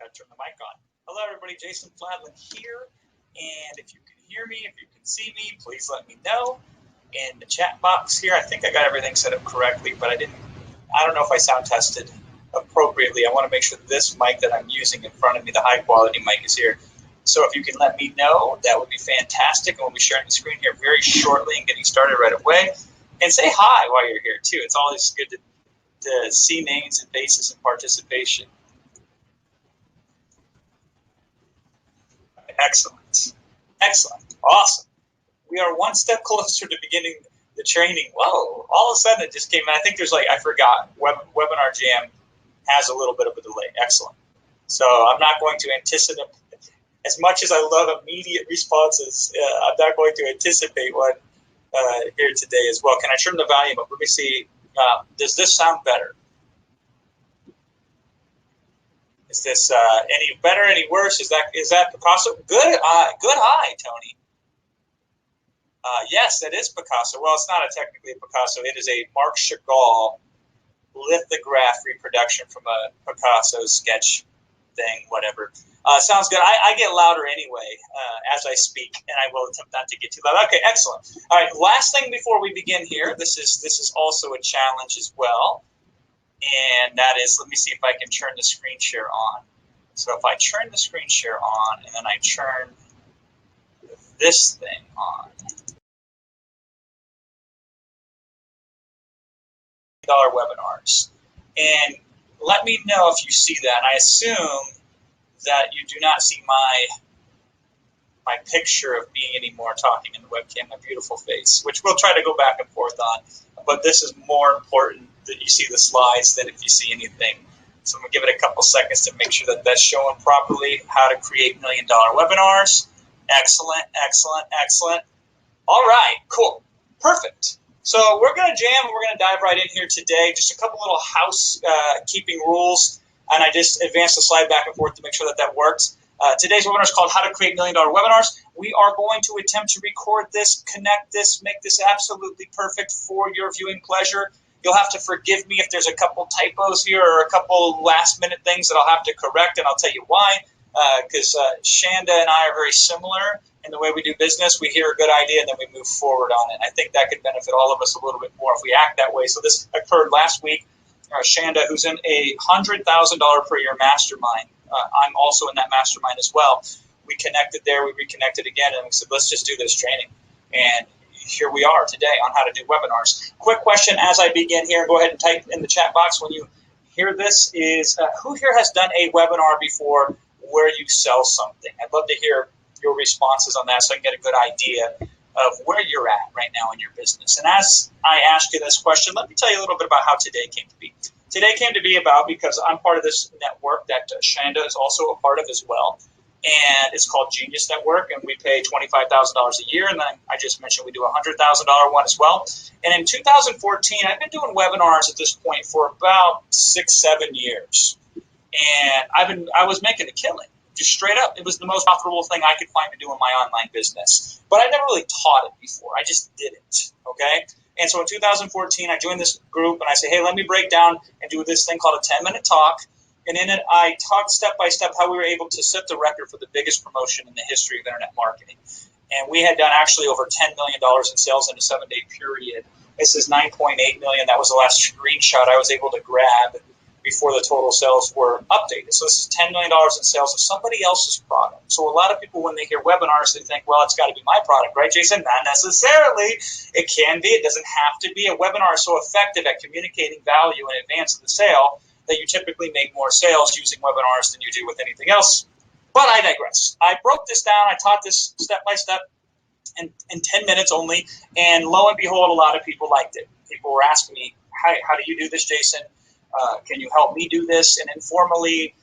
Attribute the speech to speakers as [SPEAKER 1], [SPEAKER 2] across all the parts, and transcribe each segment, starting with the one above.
[SPEAKER 1] Gotta turn the mic on. Hello, everybody. Jason Fladland here. And if you can hear me, if you can see me, please let me know in the chat box here. I think I got everything set up correctly, but I don't know if I sound tested appropriately. I want to make sure this mic that I'm using in front of me, the high quality mic, is here. So if you can let me know, that would be fantastic. And we'll be sharing the screen here very shortly and getting started right away. And say hi while you're here, too. It's always good to see names and faces and participation. Excellent. Excellent. Awesome. We are one step closer to beginning the training. Whoa. All of a sudden it just came in. I think there's I forgot. Webinar Jam has a little bit of a delay. Excellent. So I'm not going to anticipate, as much as I love immediate responses, I'm not going to anticipate one here today as well. Can I turn the volume up? Let me see. Does this sound better? Is this any better, any worse? Is that Picasso? Good eye, Tony. Yes, that is Picasso. Well, it's not technically a Picasso. It is a Marc Chagall lithograph reproduction from a Picasso sketch thing, whatever. Sounds good. I get louder anyway as I speak, and I will attempt not to get too loud. Okay, excellent. All right, last thing before we begin here. This is also a challenge as well. And that is, let me see if I can turn the screen share on. So if I turn the screen share on and then I turn this thing on. $1 webinars. And let me know if you see that. I assume that you do not see my picture of me anymore talking in the webcam, my beautiful face, which we'll try to go back and forth on. But this is more important that you see the slides than if you see anything. So I'm going to give it a couple seconds to make sure that that's showing properly. How to create $1 million webinars. Excellent, excellent, excellent. All right, cool, perfect. So we're going to jam and we're going to dive right in here today. Just a couple little housekeeping rules, and I just advanced the slide back and forth to make sure that that works. Today's webinar is called How to Create $1 Million Webinars. We are going to attempt to record this, connect this, make this absolutely perfect for your viewing pleasure. You'll have to forgive me if there's a couple typos here or a couple last-minute things that I'll have to correct, and I'll tell you why. Because Shanda and I are very similar in the way we do business. We hear a good idea, and then we move forward on it. I think that could benefit all of us a little bit more if we act that way. So this occurred last week. Shanda, who's in a $100,000 per year mastermind, I'm also in that mastermind as well. We connected there, we reconnected again, and we said, let's just do this training. And here we are today on how to do webinars. Quick question as I begin here, go ahead and type in the chat box when you hear this, is who here has done a webinar before where you sell something? I'd love to hear your responses on that so I can get a good idea of where you're at right now in your business. And as I ask you this question, let me tell you a little bit about how today came to be. Today came to be about because I'm part of this network that Shanda is also a part of as well. And it's called Genius Network, and we pay $25,000 a year. And then I just mentioned we do a $100,000 one as well. And in 2014, I've been doing webinars at this point for about 6-7 years. And I was making a killing, just straight up. It was the most profitable thing I could find to do in my online business. But I never really taught it before. I just did it, okay? And so in 2014, I joined this group, and I said, hey, let me break down and do this thing called a 10-minute talk. And in it, I talked step by step how we were able to set the record for the biggest promotion in the history of internet marketing. And we had done actually over $10 million in sales in a 7-day period. This is $9.8 million. That was the last screenshot I was able to grab before the total sales were updated. So this is $10 million in sales of somebody else's product. So a lot of people, when they hear webinars, they think, well, it's got to be my product, right, Jason? Not necessarily. It can be. It doesn't have to be. A webinar is so effective at communicating value in advance of the sale that you typically make more sales using webinars than you do with anything else. But I digress. I broke this down. I taught this step by step in 10 minutes only. And lo and behold, a lot of people liked it. People were asking me, how do you do this, Jason? Can you help me do this? And informally,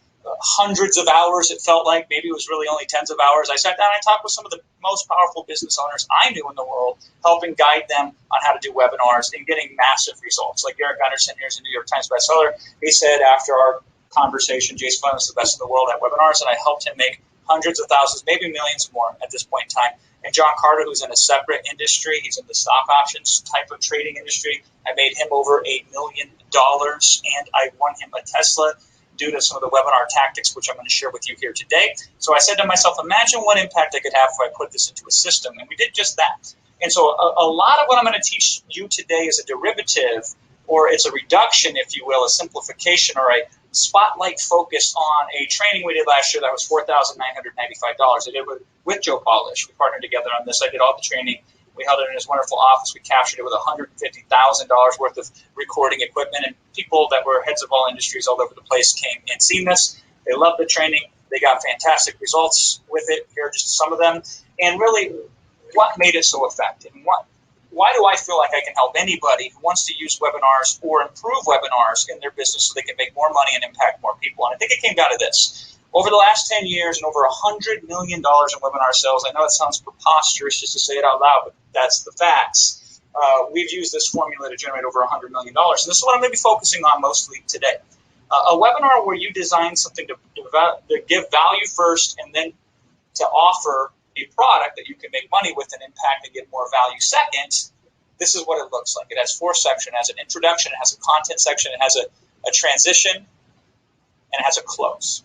[SPEAKER 1] hundreds of hours, it felt like. Maybe it was really only tens of hours. I sat down and I talked with some of the most powerful business owners I knew in the world, helping guide them on how to do webinars and getting massive results. Like Eric Gunderson, here's a New York Times bestseller. He said after our conversation, Jason Fladland is the best in the world at webinars, and I helped him make hundreds of thousands, maybe millions more at this point in time. And John Carter, who's in a separate industry, he's in the stock options type of trading industry. I made him over $1 million, and I won him a Tesla. due to some of the webinar tactics, which I'm going to share with you here today. So I said to myself, imagine what impact I could have if I put this into a system. And we did just that. And so a lot of what I'm going to teach you today is a derivative, or it's a reduction, if you will, a simplification, or a spotlight focus on a training we did last year that was $4,995. I did it with Joe Polish. We partnered together on this. I did all the training. We held it in his wonderful office. We captured it with $150,000 worth of recording equipment, and people that were heads of all industries all over the place came and seen this. They loved the training. They got fantastic results with it. Here are just some of them. And really, what made it so effective? And why do I feel like I can help anybody who wants to use webinars or improve webinars in their business so they can make more money and impact more people? And I think it came down to this. Over the last 10 years and over $100 million in webinar sales, I know it sounds preposterous just to say it out loud, but that's the facts. We've used this formula to generate over $100 million. And this is what I'm going to be focusing on mostly today. A webinar where you design something to give value first and then to offer a product that you can make money with and impact and get more value second. This is what it looks like. It has 4 sections. It has an introduction. It has a content section. It has a transition. And it has a close.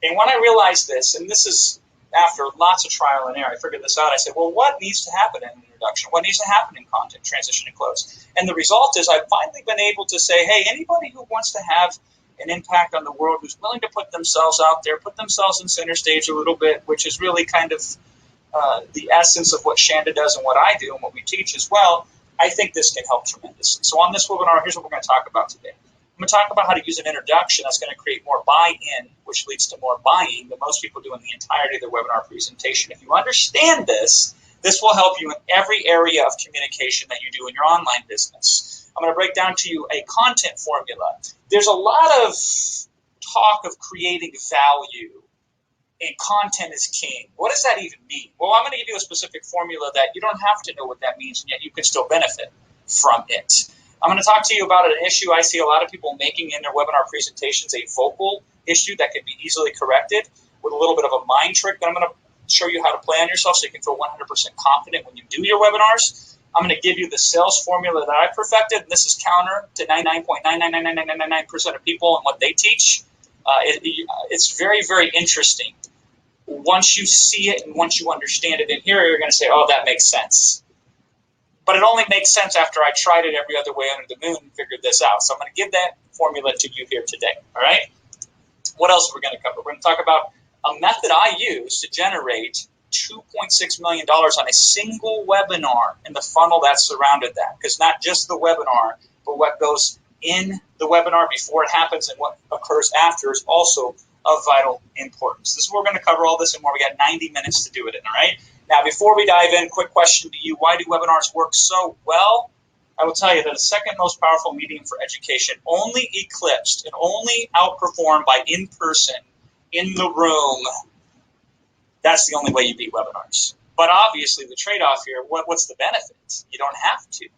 [SPEAKER 1] And when I realized this, and this is after lots of trial and error, I figured this out. I said, well, what needs to happen in an introduction? What needs to happen in content, transition, and close? And the result is I've finally been able to say, hey, anybody who wants to have an impact on the world, who's willing to put themselves out there, put themselves in center stage a little bit, which is really kind of the essence of what Shanda does and what I do and what we teach as well, I think this can help tremendously. So on this webinar, here's what we're going to talk about today. I'm going to talk about how to use an introduction that's going to create more buy-in, which leads to more buying than most people do in the entirety of their webinar presentation. If you understand this, this will help you in every area of communication that you do in your online business. I'm going to break down to you a content formula. There's a lot of talk of creating value, and content is king. What does that even mean? Well, I'm going to give you a specific formula that you don't have to know what that means, and yet you can still benefit from it. I'm going to talk to you about an issue I see a lot of people making in their webinar presentations, a vocal issue that can be easily corrected with a little bit of a mind trick that I'm going to show you how to play on yourself so you can feel 100% confident when you do your webinars. I'm going to give you the sales formula that I perfected, and this is counter to 99.9999999% of people and what they teach. It's very, very interesting. Once you see it and once you understand it in here, you're going to say, oh, that makes sense. But it only makes sense after I tried it every other way under the moon and figured this out. So I'm going to give that formula to you here today. All right? What else are we going to cover? We're going to talk about a method I use to generate $2.6 million on a single webinar and the funnel that surrounded that. Because not just the webinar, but what goes in the webinar before it happens and what occurs after is also of vital importance. This is where we're going to cover all this and more. We got 90 minutes to do it in, all right? Now, before we dive in, quick question to you. Why do webinars work so well? I will tell you that the second most powerful medium for education, only eclipsed and only outperformed by in-person, in the room. That's the only way you beat webinars. But obviously, the trade-off here, what's the benefit? You don't have to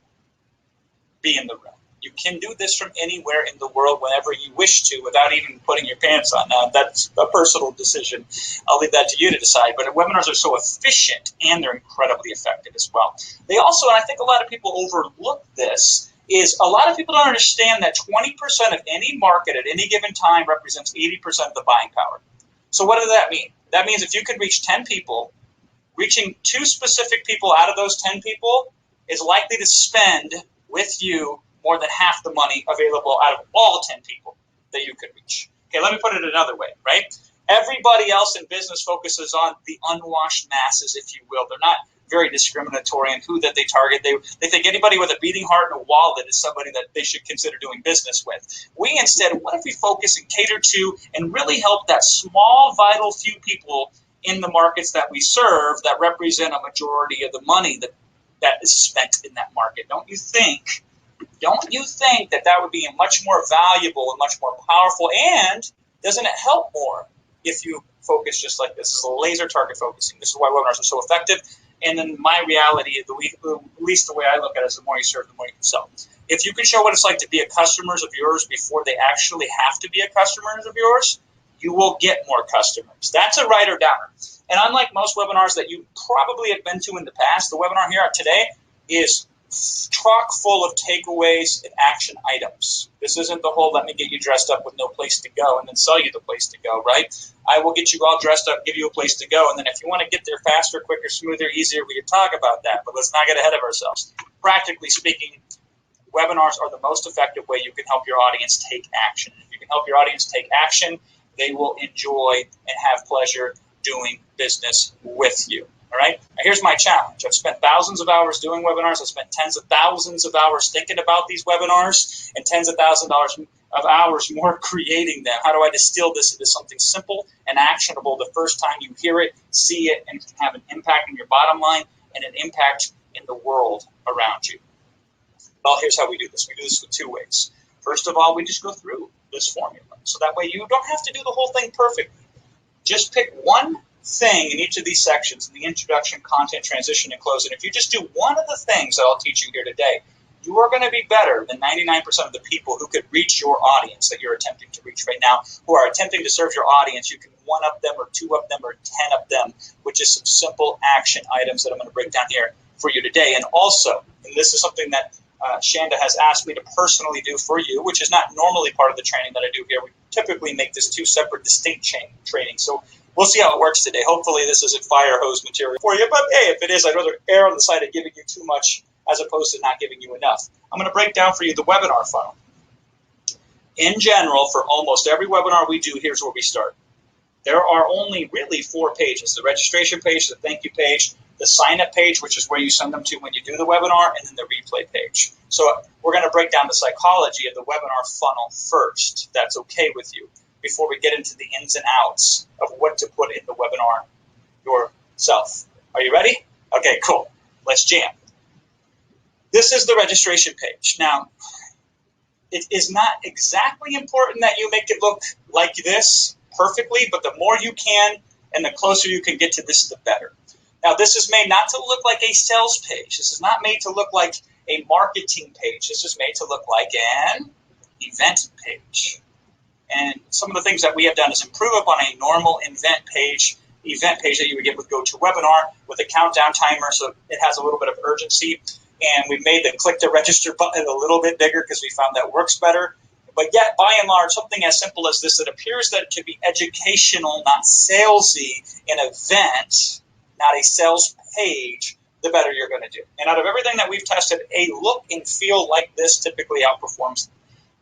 [SPEAKER 1] be in the room. You can do this from anywhere in the world whenever you wish to without even putting your pants on. Now, that's a personal decision. I'll leave that to you to decide. But webinars are so efficient and they're incredibly effective as well. They also, and I think a lot of people overlook this, is a lot of people don't understand that 20% of any market at any given time represents 80% of the buying power. So what does that mean? That means if you can reach 10 people, reaching 2 specific people out of those 10 people is likely to spend with you more than half the money available out of all 10 people that you could reach. Okay, let me put it another way, right? Everybody else in business focuses on the unwashed masses, if you will. They're not very discriminatory in who that they target. They think anybody with a beating heart and a wallet is somebody that they should consider doing business with. We instead, what if we focus and cater to and really help that small, vital few people in the markets that we serve that represent a majority of the money that is spent in that market? Don't you think that would be much more valuable and much more powerful? And doesn't it help more if you focus just like this? This is laser target focusing. This is why webinars are so effective. And then my reality, at least the way I look at it, is the more you serve, the more you can sell. If you can show what it's like to be a customer of yours before they actually have to be a customer of yours, you will get more customers. That's a right or downer. And unlike most webinars that you probably have been to in the past, the webinar here today is chock full of takeaways and action items. This isn't the whole let me get you dressed up with no place to go and then sell you the place to go, right? I will get you all dressed up, give you a place to go, and then if you want to get there faster, quicker, smoother, easier, we can talk about that. But let's not get ahead of ourselves. Practically speaking, webinars are the most effective way you can help your audience take action. If you can help your audience take action, they will enjoy and have pleasure doing business with you. All right. Now here's my challenge. I've spent thousands of hours doing webinars. I've spent tens of thousands of hours thinking about these webinars and tens of thousands of hours more creating them. How do I distill this into something simple and actionable the first time you hear it, see it, and have an impact on your bottom line and an impact in the world around you? Well, here's how we do this. We do this with two ways. First of all, we just go through this formula. So that way you don't have to do the whole thing perfectly. Just pick one thing in each of these sections, in the introduction, content, transition, and close. And if you just do one of the things that I'll teach you here today, you are going to be better than 99% of the people who could reach your audience that you're attempting to reach right now, who are attempting to serve your audience. You can one-up them or two-up them or 10-up them with just some simple action items that I'm going to break down here for you today. And also, and this is something that Shanda has asked me to personally do for you, which is not normally part of the training that I do here. We typically make this two separate, distinct training. So we'll see how it works today. Hopefully this isn't fire hose material for you, but hey, if it is, I'd rather err on the side of giving you too much as opposed to not giving you enough. I'm going to break down for you the webinar funnel. In general, for almost every webinar we do, here's where we start. There are only really 4 pages: the registration page, the thank you page, the sign-up page, which is where you send them to when you do the webinar, and then the replay page. So we're going to break down the psychology of the webinar funnel first. That's okay with you, before we get into the ins and outs of what to put in the webinar yourself. Are you ready? Okay, cool. Let's jam. This is the registration page. Now, it is not exactly important that you make it look like this perfectly, but the more you can and the closer you can get to this, the better. Now, this is made not to look like a sales page. This is not made to look like a marketing page. This is made to look like an event page. And some of the things that we have done is improve upon a normal event page that you would get with GoToWebinar with a countdown timer, so it has a little bit of urgency. And we've made the click to register button a little bit bigger because we found that works better. But yet, by and large, something as simple as this that appears that to be educational, not salesy, an event, not a sales page, the better you're going to do. And out of everything that we've tested, a look and feel like this typically outperforms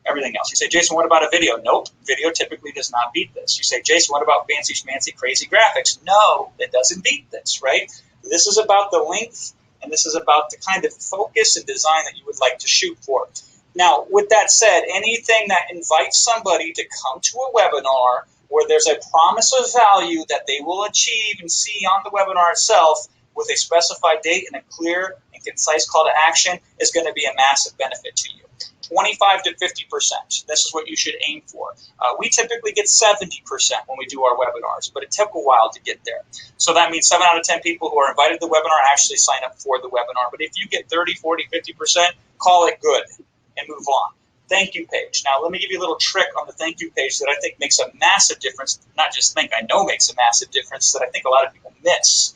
[SPEAKER 1] everything else. You say, Jason, what about a video? Nope, video typically does not beat this. You say, Jason, what about fancy schmancy crazy graphics? No, it doesn't beat this, right? This is about the length, and this is about the kind of focus and design that you would like to shoot for. Now, with that said, anything that invites somebody to come to a webinar where there's a promise of value that they will achieve and see on the webinar itself with a specified date and a clear and concise call to action is going to be a massive benefit to you. 25 to 50%. This is what you should aim for. We typically get 70% when we do our webinars, but it took a while to get there. So that means 7 out of 10 people who are invited to the webinar actually sign up for the webinar. But if you get 30, 40, 50%, call it good and move on. Thank you page. Now, let me give you a little trick on the thank you page that I think makes a massive difference. Not just think, I know makes a massive difference that I think a lot of people miss.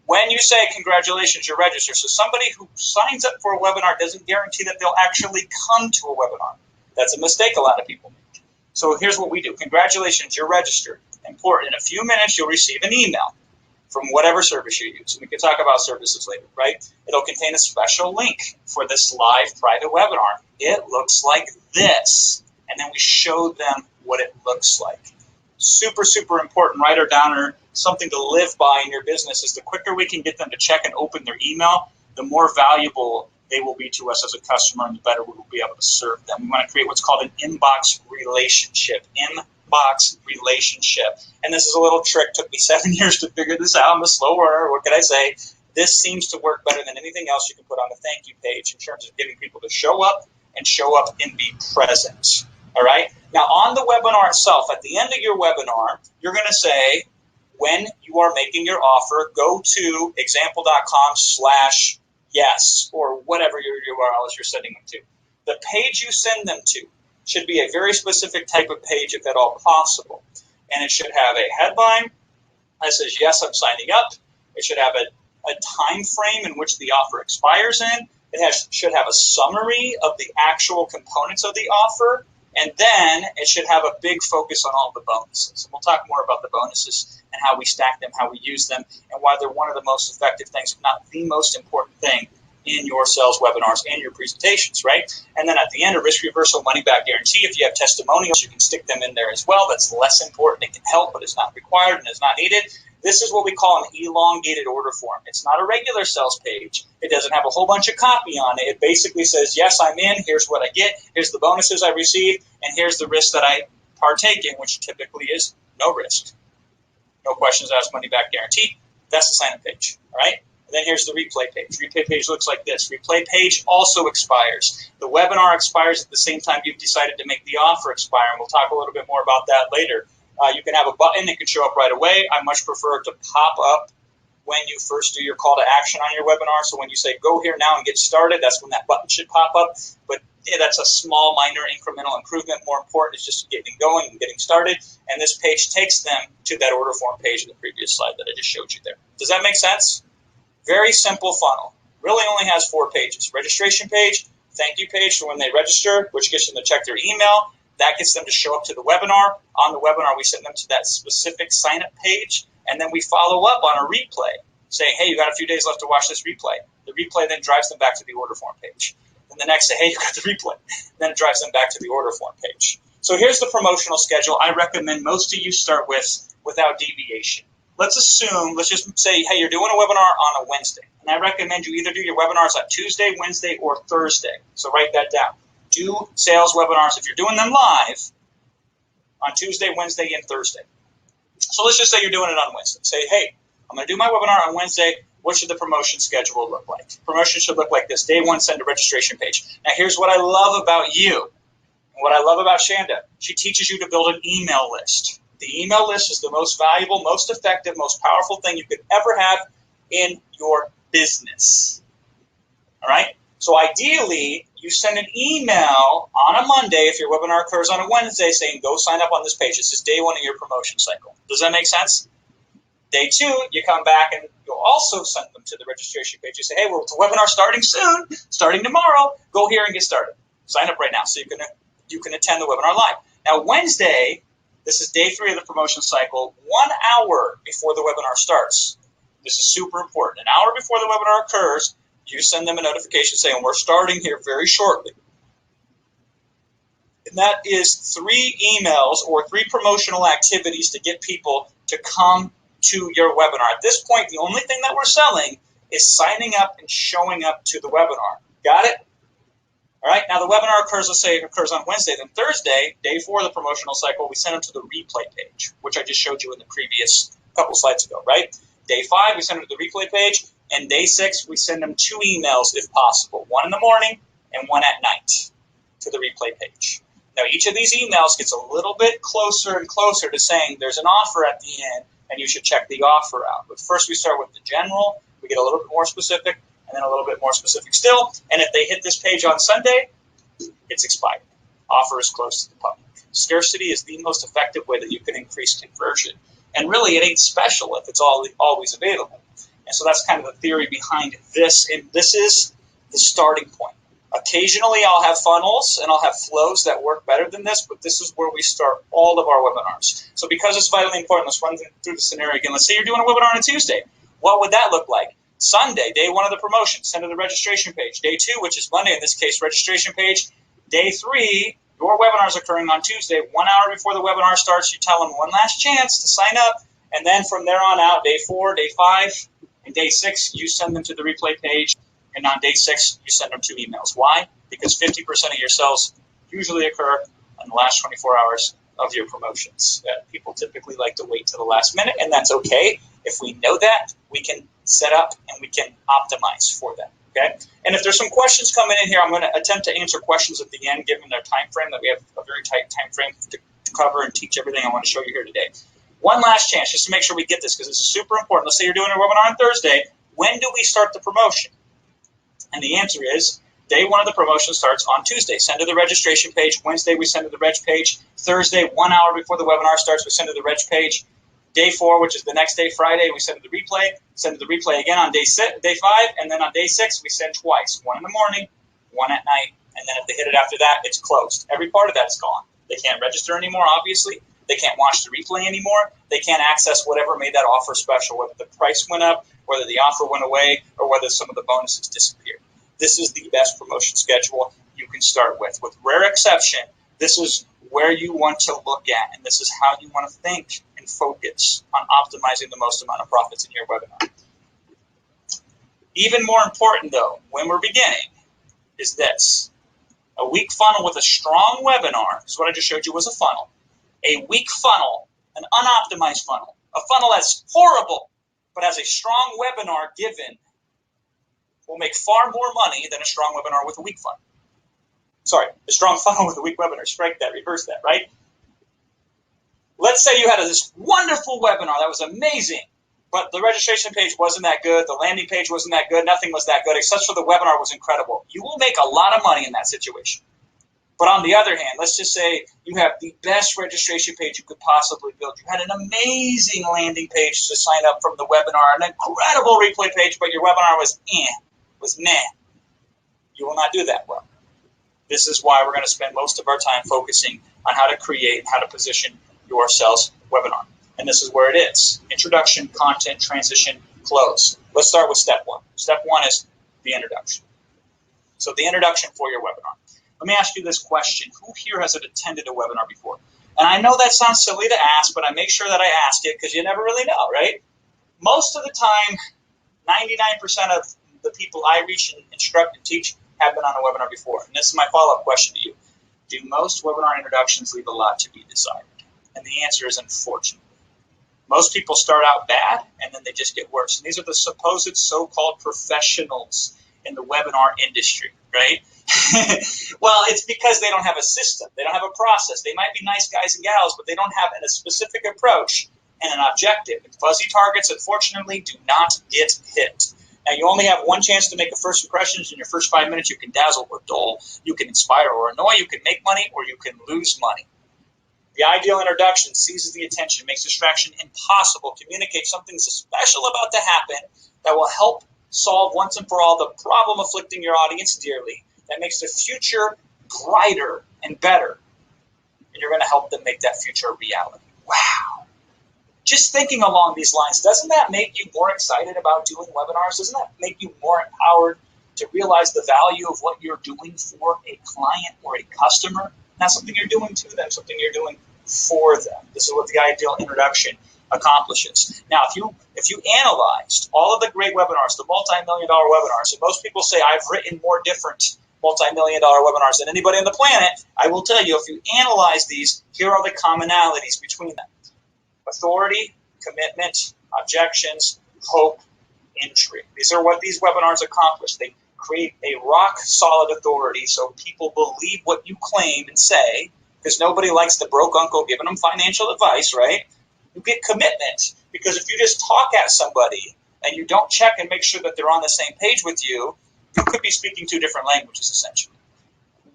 [SPEAKER 1] When you say, congratulations, you're registered. So somebody who signs up for a webinar doesn't guarantee that they'll actually come to a webinar. That's a mistake a lot of people make. So here's what we do. Congratulations, you're registered. Important. In a few minutes, you'll receive an email from whatever service you use. And we can talk about services later, right? It'll contain a special link for this live private webinar. It looks like this. And then we show them what it looks like. Super, super important writer downer, something to live by in your business is the quicker we can get them to check and open their email, the more valuable they will be to us as a customer and the better we will be able to serve them. We want to create what's called an inbox relationship. Inbox relationship. And this is a little trick. Took me 7 years to figure this out. I'm a slow learner. What can I say? This seems to work better than anything else you can put on the thank you page in terms of getting people to show up and be present. All right? Now, on the webinar itself, at the end of your webinar, you're going to say, when you are making your offer, go to example.com/yes, or whatever your URL is you're sending them to. The page you send them to should be a very specific type of page, if at all possible. And it should have a headline that says, yes, I'm signing up. It should have a time frame in which the offer expires in. should have a summary of the actual components of the offer, and then it should have a big focus on all the bonuses. And we'll talk more about the bonuses and how we stack them, how we use them, and why they're one of the most effective things, if not the most important thing in your sales webinars and your presentations, right? And then at the end, a risk reversal money back guarantee. If you have testimonials, you can stick them in there as well. That's less important. It can help, but it's not required and is not needed. This is what we call an elongated order form. It's not a regular sales page. It doesn't have a whole bunch of copy on it. It basically says, yes, I'm in. Here's what I get. Here's the bonuses I receive. And here's the risk that I partake in, which typically is no risk. No questions asked, money back guarantee. That's the sign-up page, all right? And then here's the replay page. Replay page looks like this. Replay page also expires. The webinar expires at the same time you've decided to make the offer expire, and we'll talk a little bit more about that later. You can have a button that can show up right away. I much prefer it to pop up when you first do your call to action on your webinar. So when you say, go here now and get started, that's when that button should pop up. But yeah, that's a small, minor, incremental improvement. More important is just getting going and getting started. And this page takes them to that order form page in the previous slide that I just showed you there. Does that make sense? Very simple funnel. Really only has 4 pages. Registration page, thank you page for when they register, which gets them to check their email. That gets them to show up to the webinar. On the webinar, we send them to that specific sign-up page, and then we follow up on a replay, saying, hey, you got a few days left to watch this replay. The replay then drives them back to the order form page. And the next day, hey, you got the replay. Then it drives them back to the order form page. So here's the promotional schedule I recommend most of you start with without deviation. Let's just say, hey, you're doing a webinar on a Wednesday. And I recommend you either do your webinars on Tuesday, Wednesday, or Thursday. So write that down. Do sales webinars, if you're doing them live, on Tuesday, Wednesday, and Thursday. So let's just say you're doing it on Wednesday. Say, hey, I'm going to do my webinar on Wednesday. What should the promotion schedule look like? Promotion should look like this. Day 1, send a registration page. Now, here's what I love about you and what I love about Shanda. She teaches you to build an email list. The email list is the most valuable, most effective, most powerful thing you could ever have in your business. All right? So ideally, you send an email on a Monday if your webinar occurs on a Wednesday saying, go sign up on this page. This is day 1 of your promotion cycle. Does that make sense? Day 2, you come back and you'll also send them to the registration page. You say, hey, well, it's a webinar starting soon, starting tomorrow. Go here and get started. Sign up right now so you can attend the webinar live. Now, Wednesday, this is day 3 of the promotion cycle, 1 hour before the webinar starts. This is super important. An hour before the webinar occurs, you send them a notification saying, we're starting here very shortly. And that is 3 emails or 3 promotional activities to get people to come to your webinar. At this point, the only thing that we're selling is signing up and showing up to the webinar. Got it? All right. Now, the webinar occurs, let's say it occurs on Wednesday. Then Thursday, day 4 of the promotional cycle, we send them to the replay page, which I just showed you in the previous couple slides ago, right? Day 5, we send them to the replay page. And day 6, we send them 2 emails if possible, 1 in the morning and 1 at night to the replay page. Now, each of these emails gets a little bit closer and closer to saying there's an offer at the end and you should check the offer out. But first we start with the general, we get a little bit more specific, and then a little bit more specific still. And if they hit this page on Sunday, it's expired. Offer is closed to the public. Scarcity is the most effective way that you can increase conversion. And really, it ain't special if it's always available. And so that's kind of the theory behind this. And this is the starting point. Occasionally, I'll have funnels and I'll have flows that work better than this, but this is where we start all of our webinars. So because it's vitally important, let's run through the scenario again. Let's say you're doing a webinar on a Tuesday. What would that look like? Sunday, day 1 of the promotion, send to the registration page. Day 2, which is Monday in this case, registration page. Day 3, your webinar is occurring on Tuesday. 1 hour before the webinar starts, you tell them one last chance to sign up. And then from there on out, day 4, day 5, and day 6, you send them to the replay page. And on day 6, you send them 2 emails. Why? Because 50% of your sales usually occur in the last 24 hours of your promotions. People typically like to wait till the last minute, and that's okay. If we know that, we can set up and we can optimize for that. Okay? And if there's some questions coming in here, I'm going to attempt to answer questions at the end, given their time frame, that we have a very tight time frame to cover and teach everything I want to show you here today. One last chance, just to make sure we get this, because it's super important. Let's say you're doing a webinar on Thursday. When do we start the promotion? And the answer is, day 1 of the promotion starts on Tuesday. Send to the registration page. Wednesday, we send to the reg page. Thursday, 1 hour before the webinar starts, we send to the reg page. Day 4, which is the next day, Friday, we send the replay. Send the replay again on day 5, and then on day 6, we send twice. One in the morning, one at night, and then if they hit it after that, it's closed. Every part of that is gone. They can't register anymore, obviously. They can't watch the replay anymore. They can't access whatever made that offer special, whether the price went up, whether the offer went away, or whether some of the bonuses disappeared. This is the best promotion schedule you can start with. With rare exception, this is where you want to look at, and this is how you want to think and focus on optimizing the most amount of profits in your webinar. Even more important, though, when we're beginning, is this. A weak funnel with a strong webinar, this is what I just showed you was a funnel. A weak funnel, an unoptimized funnel, a funnel that's horrible, but has a strong webinar given, will make far more money than a strong webinar with a weak funnel. Sorry, a strong funnel with a weak webinar. Strike that, reverse that, right? Let's say you had this wonderful webinar that was amazing, but the registration page wasn't that good, the landing page wasn't that good, nothing was that good, except for the webinar was incredible. You will make a lot of money in that situation. But on the other hand, let's just say you have the best registration page you could possibly build. You had an amazing landing page to sign up from the webinar, an incredible replay page, but your webinar was meh. You will not do that well. This is why we're going to spend most of our time focusing on how to create, how to position your sales webinar. And this is where it is. Introduction, content, transition, close. Let's start with step 1. Step 1 is the introduction. So the introduction for your webinar. Let me ask you this question. Who here has attended a webinar before? And I know that sounds silly to ask, but I make sure that I ask it because you never really know, right? Most of the time, 99% of the people I reach and instruct and teach have been on a webinar before. And this is my follow-up question to you. Do most webinar introductions leave a lot to be desired? And the answer is unfortunately. Most people start out bad, and then they just get worse. And these are the supposed so-called professionals in the webinar industry, right? Well, it's because they don't have a system. They don't have a process. They might be nice guys and gals, but they don't have a specific approach and an objective. And fuzzy targets, unfortunately, do not get hit. Now, you only have one chance to make a first impressions. In your first 5 minutes, you can dazzle or dull. You can inspire or annoy. You can make money or you can lose money. The ideal introduction seizes the attention, makes distraction impossible, communicates something special about to happen that will help solve once and for all the problem afflicting your audience dearly, that makes the future brighter and better. And you're going to help them make that future a reality. Wow. Just thinking along these lines, doesn't that make you more excited about doing webinars? Doesn't that make you more empowered to realize the value of what you're doing for a client or a customer? Not something you're doing to them, something you're doing for them. This is what the ideal introduction accomplishes. Now, if you analyzed all of the great webinars, the multi-million-dollar webinars, and most people say I've written more different multi-million-dollar webinars than anybody on the planet, I will tell you, if you analyze these, here are the commonalities between them. Authority, commitment, objections, hope, intrigue. These are what these webinars accomplish. They create a rock-solid authority so people believe what you claim and say, because nobody likes the broke uncle giving them financial advice, right? You get commitment, because if you just talk at somebody and you don't check and make sure that they're on the same page with you, you could be speaking two different languages, essentially.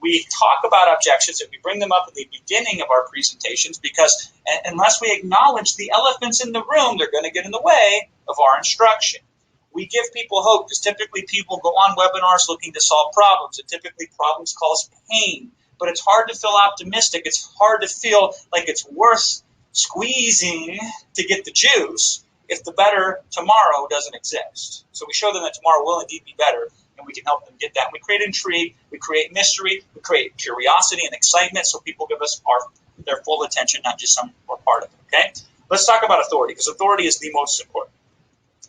[SPEAKER 1] We talk about objections and we bring them up at the beginning of our presentations because unless we acknowledge the elephants in the room, they're going to get in the way of our instruction. We give people hope because typically people go on webinars looking to solve problems, and typically problems cause pain. But it's hard to feel optimistic. It's hard to feel like it's worth squeezing to get the juice if the better tomorrow doesn't exist. So we show them that tomorrow will indeed be better, and we can help them get that. And we create intrigue, we create mystery, we create curiosity and excitement so people give us their full attention, not just some or part of it, okay? Let's talk about authority, because authority is the most important.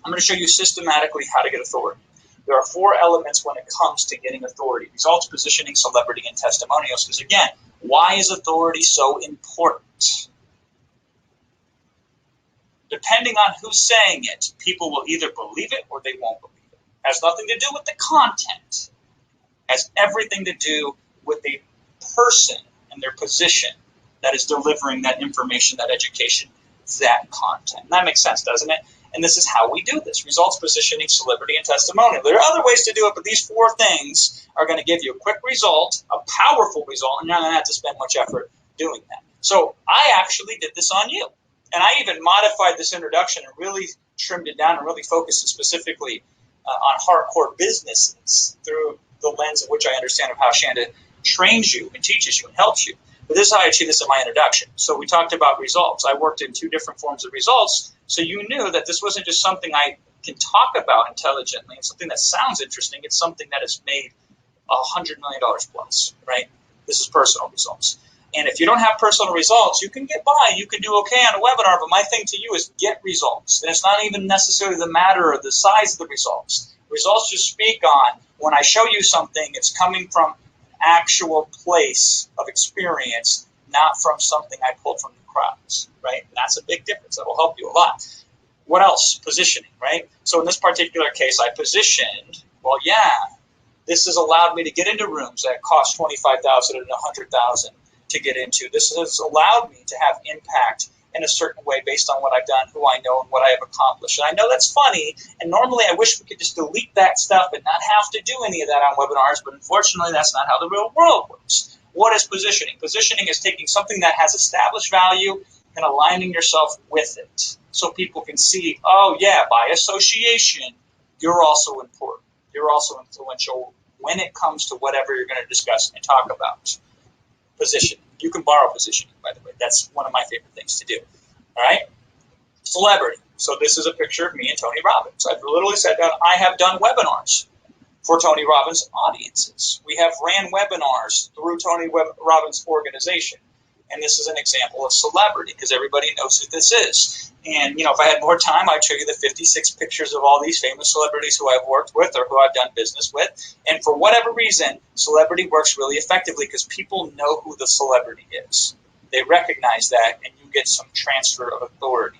[SPEAKER 1] I'm going to show you systematically how to get authority. There are 4 elements when it comes to getting authority: results, positioning, celebrity, and testimonials. Because again, why is authority so important? Depending on who's saying it, people will either believe it or they won't believe it. It has nothing to do with the content. It has everything to do with the person and their position that is delivering that information, that education, that content. And that makes sense, doesn't it? And this is how we do this: results, positioning, celebrity, and testimonial. There are other ways to do it, but these 4 things are going to give you a quick result, a powerful result, and you're not going to have to spend much effort doing that. So I actually did this on you. And I even modified this introduction and really trimmed it down and really focused it specifically on hardcore businesses through the lens of which I understand of how Shanda trains you and teaches you and helps you. But this is how I achieve this in my introduction. So we talked about results. I worked in 2 different forms of results, so you knew that this wasn't just something I can talk about intelligently and something that sounds interesting. It's something that has made $100 million plus, right? This is personal results. And if you don't have personal results, you can get by. You can do okay on a webinar, but my thing to you is get results. And it's not even necessarily the matter of the size of the results. Results just speak on when I show you something, it's coming from an actual place of experience, not from something I pulled from the crowds, right? And that's a big difference. That will help you a lot. What else? Positioning, right? So in this particular case, I positioned, well, yeah, this has allowed me to get into rooms that cost $25,000 and $100,000 to get into. This has allowed me to have impact in a certain way based on what I've done, who I know, and what I have accomplished. And I know that's funny, and normally I wish we could just delete that stuff and not have to do any of that on webinars, but unfortunately that's not how the real world works. What is positioning? Positioning is taking something that has established value and aligning yourself with it so people can see, oh yeah, by association, you're also important. You're also influential when it comes to whatever you're going to discuss and talk about. Positioning. You can borrow positioning, by the way. That's one of my favorite things to do. All right? Celebrity. So this is a picture of me and Tony Robbins. I've literally sat down. I have done webinars for Tony Robbins audiences. We have ran webinars through Tony Robbins' organization. And this is an example of celebrity because everybody knows who this is. And, if I had more time, I'd show you the 56 pictures of all these famous celebrities who I've worked with or who I've done business with. And for whatever reason, celebrity works really effectively because people know who the celebrity is. They recognize that, and you get some transfer of authority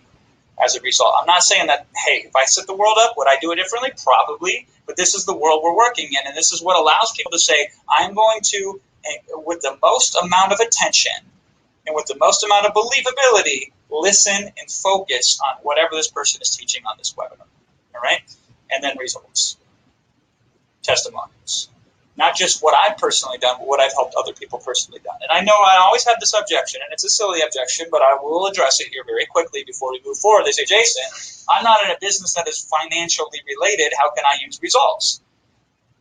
[SPEAKER 1] as a result. I'm not saying that, hey, if I set the world up, would I do it differently? Probably. But this is the world we're working in, and this is what allows people to say, I'm going to, with the most amount of attention, and with the most amount of believability, listen and focus on whatever this person is teaching on this webinar. All right? And then results. Testimonials. Not just what I've personally done, but what I've helped other people personally done. And I know I always have this objection, and it's a silly objection, but I will address it here very quickly before we move forward. They say, Jason, I'm not in a business that is financially related. How can I use results?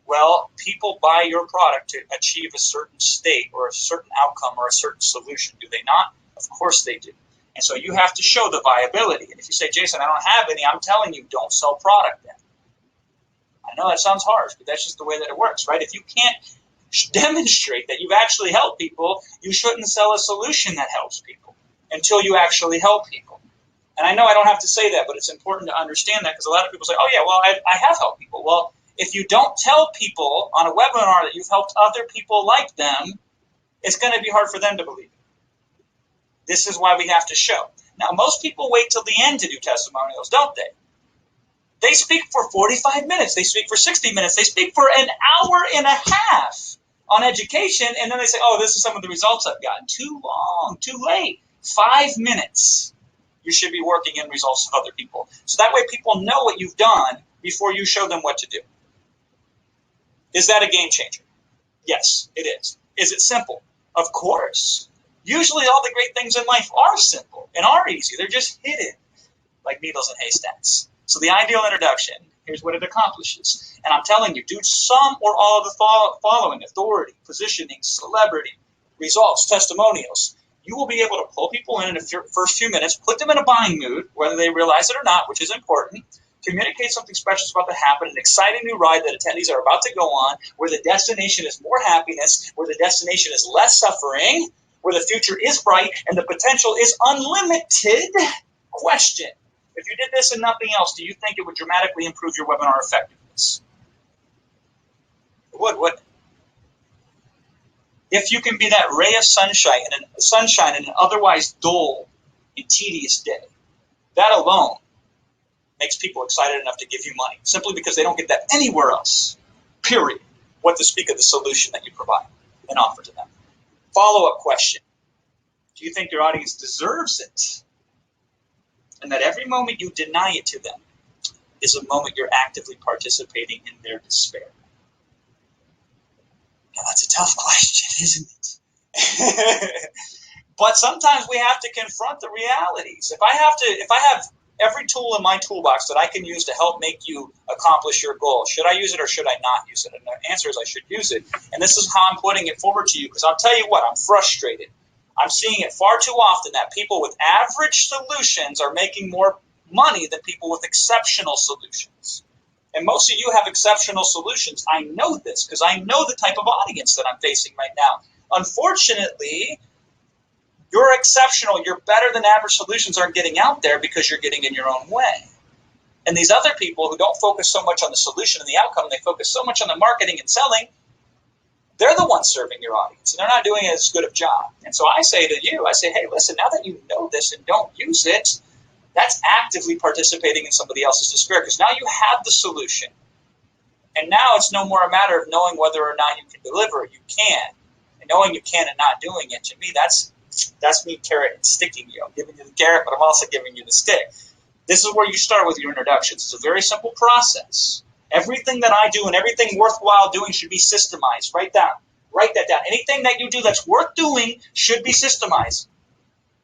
[SPEAKER 1] Well, people buy your product to achieve a certain state or a certain outcome or a certain solution. Do they not? Of course they do. And so you have to show the viability. And if you say, Jason, I don't have any, I'm telling you, don't sell product then. I know that sounds harsh, but that's just the way that it works, right? If you can't demonstrate that you've actually helped people, you shouldn't sell a solution that helps people until you actually help people. And I know I don't have to say that, but it's important to understand that because a lot of people say, oh yeah, well, I have helped people. Well, if you don't tell people on a webinar that you've helped other people like them, it's going to be hard for them to believe it. This is why we have to show. Now, most people wait till the end to do testimonials, don't they? They speak for 45 minutes. They speak for 60 minutes. They speak for an hour and a half on education, and then they say, oh, this is some of the results I've gotten. Too long, too late. 5 minutes. You should be working in results of other people. So that way people know what you've done before you show them what to do. Is that a game changer? Yes, it is. Is it simple? Of course. Usually all the great things in life are simple and are easy. They're just hidden like needles in haystacks. So the ideal introduction, here's what it accomplishes. And I'm telling you, do some or all of the following: authority, positioning, celebrity, results, testimonials. You will be able to pull people in the first few minutes, put them in a buying mood, whether they realize it or not, which is important. Communicate something special is about to happen, an exciting new ride that attendees are about to go on, where the destination is more happiness, where the destination is less suffering, where the future is bright, and the potential is unlimited. Question: if you did this and nothing else, do you think it would dramatically improve your webinar effectiveness? It would, wouldn't it? If you can be that ray of sunshine in an otherwise dull and tedious day, that alone makes people excited enough to give you money, simply because they don't get that anywhere else, period. What to speak of the solution that you provide and offer to them. Follow-up question: do you think your audience deserves it? And that every moment you deny it to them is a moment you're actively participating in their despair? Now, that's a tough question, isn't it? But sometimes we have to confront the realities. If I have every tool in my toolbox that I can use to help make you accomplish your goal, should I use it or should I not use it? And the answer is I should use it. And this is how I'm putting it forward to you, because I'll tell you what, I'm frustrated. I'm seeing it far too often that people with average solutions are making more money than people with exceptional solutions. And most of you have exceptional solutions. I know this because I know the type of audience that I'm facing right now. Unfortunately, you're exceptional, you're better than average solutions aren't getting out there because you're getting in your own way. And these other people who don't focus so much on the solution and the outcome, they focus so much on the marketing and selling, they're the ones serving your audience, and they're not doing as good of a job. And so I say to you, I say, hey, listen, now that you know this and don't use it, that's actively participating in somebody else's despair, because now you have the solution. And now it's no more a matter of knowing whether or not you can deliver it. You can. And knowing you can and not doing it, to me, that's me carrot and sticking you. I'm giving you the carrot, but I'm also giving you the stick. This is where you start with your introductions. It's a very simple process. Everything that I do and everything worthwhile doing should be systemized. Write that down. Anything that you do that's worth doing should be systemized.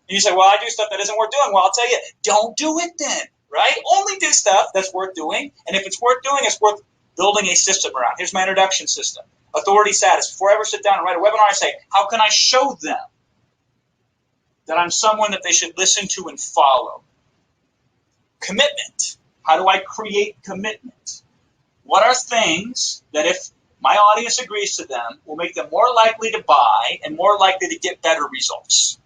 [SPEAKER 1] And you say, well, I do stuff that isn't worth doing. Well, I'll tell you, don't do it then, right? Only do stuff that's worth doing. And if it's worth doing, it's worth building a system around. Here's my introduction system. Authority status. Before I ever sit down and write a webinar, I say, how can I show them that I'm someone that they should listen to and follow? Commitment. How do I create commitment? What are things that if my audience agrees to them will make them more likely to buy and more likely to get better results?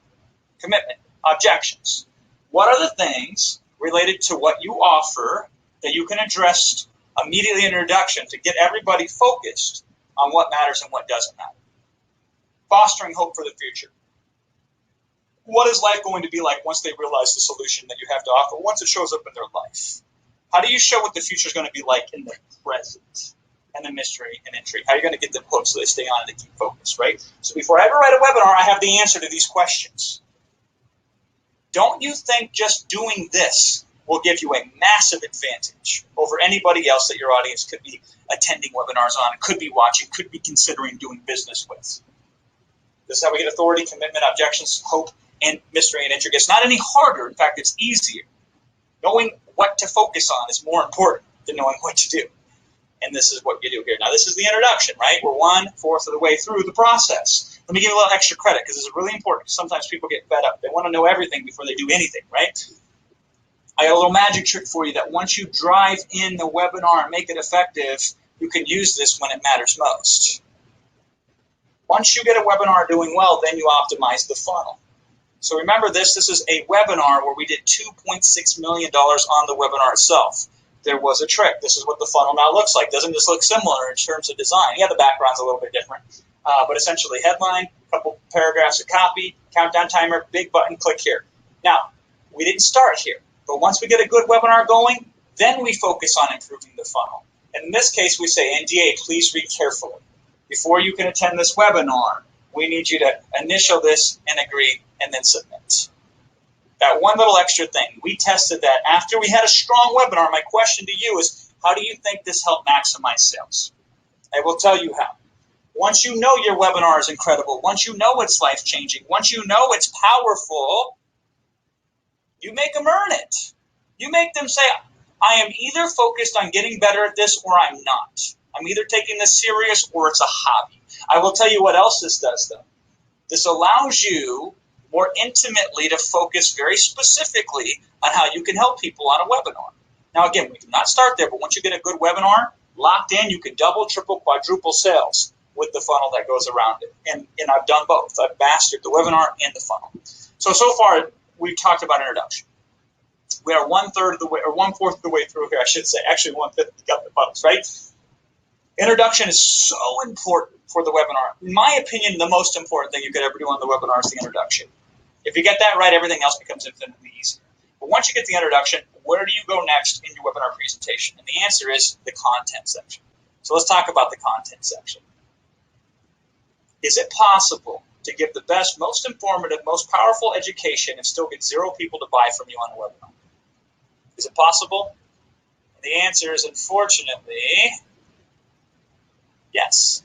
[SPEAKER 1] Commitment. Objections. What are the things related to what you offer that you can address immediately in introduction to get everybody focused on what matters and what doesn't matter? Fostering hope for the future. What is life going to be like once they realize the solution that you have to offer, once it shows up in their life? How do you show what the future is going to be like in the present? And the mystery and intrigue. How are you going to get them hooked so they stay on and they keep focused, right? So before I ever write a webinar, I have the answer to these questions. Don't you think just doing this will give you a massive advantage over anybody else that your audience could be attending webinars on, could be watching, could be considering doing business with? This is how we get authority, commitment, objections, hope, and mystery and intrigue. It's not any harder. In fact, it's easier. Knowing what to focus on is more important than knowing what to do. And this is what you do here. Now, this is the introduction, right? We're 1/4 of the way through the process. Let me give you a little extra credit because this is really important. Sometimes people get fed up. They want to know everything before they do anything, right? I got a little magic trick for you that once you drive in the webinar and make it effective, you can use this when it matters most. Once you get a webinar doing well, then you optimize the funnel. So remember this is a webinar where we did $2.6 million on the webinar itself. There was a trick. This is what the funnel now looks like. Doesn't this look similar in terms of design? Yeah, the background's a little bit different. But essentially headline, a couple paragraphs of copy, countdown timer, big button, click here. Now, we didn't start here. But once we get a good webinar going, then we focus on improving the funnel. And in this case, we say, NDA, please read carefully. Before you can attend this webinar, we need you to initial this and agree and then submit. That one little extra thing, we tested that after we had a strong webinar. My question to you is, how do you think this helped maximize sales? I will tell you how. Once you know your webinar is incredible, once you know it's life-changing, once you know it's powerful, you make them earn it. You make them say, I am either focused on getting better at this or I'm not. I'm either taking this serious or it's a hobby. I will tell you what else this does, though. This allows you more intimately to focus very specifically on how you can help people on a webinar. Now, again, we do not start there, but once you get a good webinar locked in, you can double, triple, quadruple sales with the funnel that goes around it. And I've done both. I've mastered the webinar and the funnel. So far, we've talked about introduction. We are 1/3 of the way, or 1/4 of the way through here, I should say. Actually, 1/5 got the funnels, right? Introduction is so important for the webinar. In my opinion, the most important thing you could ever do on the webinar is the introduction. If you get that right, everything else becomes infinitely easier. But once you get the introduction, where do you go next in your webinar presentation? And the answer is the content section. So let's talk about the content section. Is it possible to give the best, most informative, most powerful education and still get 0 people to buy from you on a webinar? Is it possible? And the answer is, unfortunately, yes.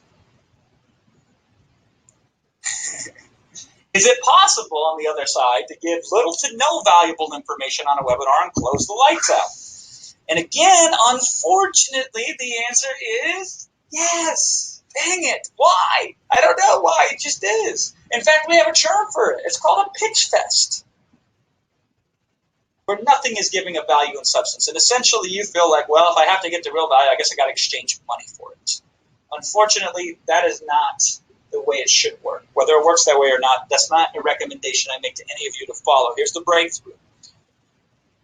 [SPEAKER 1] Is it possible, on the other side, to give little to no valuable information on a webinar and close the lights out? And again, unfortunately, the answer is yes. Dang it. Why? I don't know why. It just is. In fact, we have a term for it. It's called a pitch fest, where nothing is giving a value and substance. And essentially, you feel like, well, if I have to get the real value, I guess I got to exchange money for it. Unfortunately, that is not the way it should work. Whether it works that way or not, that's not a recommendation I make to any of you to follow. Here's the breakthrough.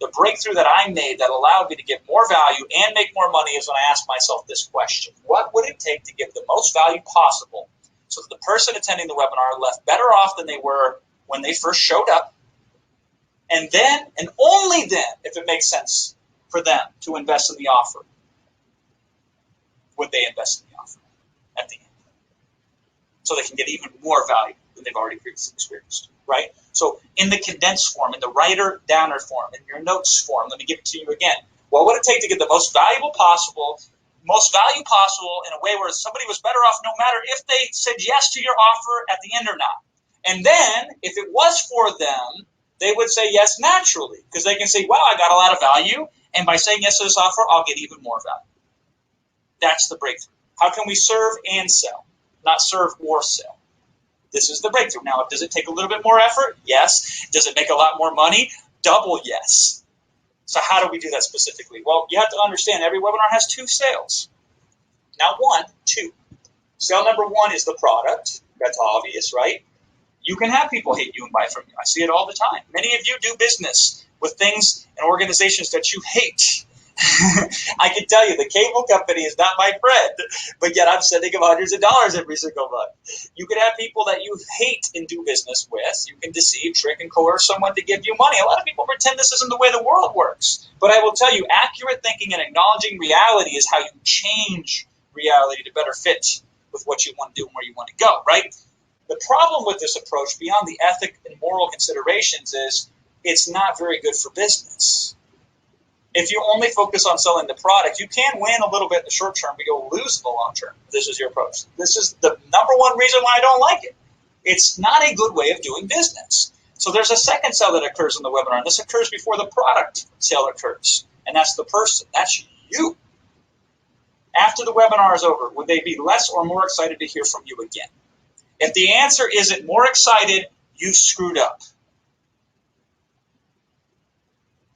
[SPEAKER 1] The breakthrough that I made that allowed me to get more value and make more money is when I asked myself this question. What would it take to give the most value possible so that the person attending the webinar left better off than they were when they first showed up? And then, and only then, if it makes sense for them to invest in the offer, would they invest in the offer at the end, so they can get even more value than they've already previously experienced, right? So in the condensed form, in the writer-downer form, in your notes form, let me give it to you again. What would it take to get the most value possible in a way where somebody was better off no matter if they said yes to your offer at the end or not? And then, if it was for them, they would say yes naturally, because they can say, wow, I got a lot of value, and by saying yes to this offer, I'll get even more value. That's the breakthrough. How can we serve and sell, not serve or sell? This is the breakthrough. Now, does it take a little bit more effort? Yes. Does it make a lot more money? Double yes. So how do we do that specifically? Well, you have to understand every webinar has two sales. Not one, two. Sale number one is the product. That's obvious, right? You can have people hate you and buy from you. I see it all the time. Many of you do business with things and organizations that you hate. I can tell you, the cable company is not my friend, but yet I'm sending them hundreds of dollars every single month. You can have people that you hate and do business with. You can deceive, trick, and coerce someone to give you money. A lot of people pretend this isn't the way the world works. But I will tell you, accurate thinking and acknowledging reality is how you change reality to better fit with what you want to do and where you want to go, right? The problem with this approach, beyond the ethic and moral considerations, is it's not very good for business. If you only focus on selling the product, you can win a little bit in the short term, but you'll lose in the long term. This is your approach. This is the number one reason why I don't like it. It's not a good way of doing business. So there's a second sale that occurs in the webinar, and this occurs before the product sale occurs, and that's the person. That's you. After the webinar is over, would they be less or more excited to hear from you again? If the answer isn't more excited, you've screwed up.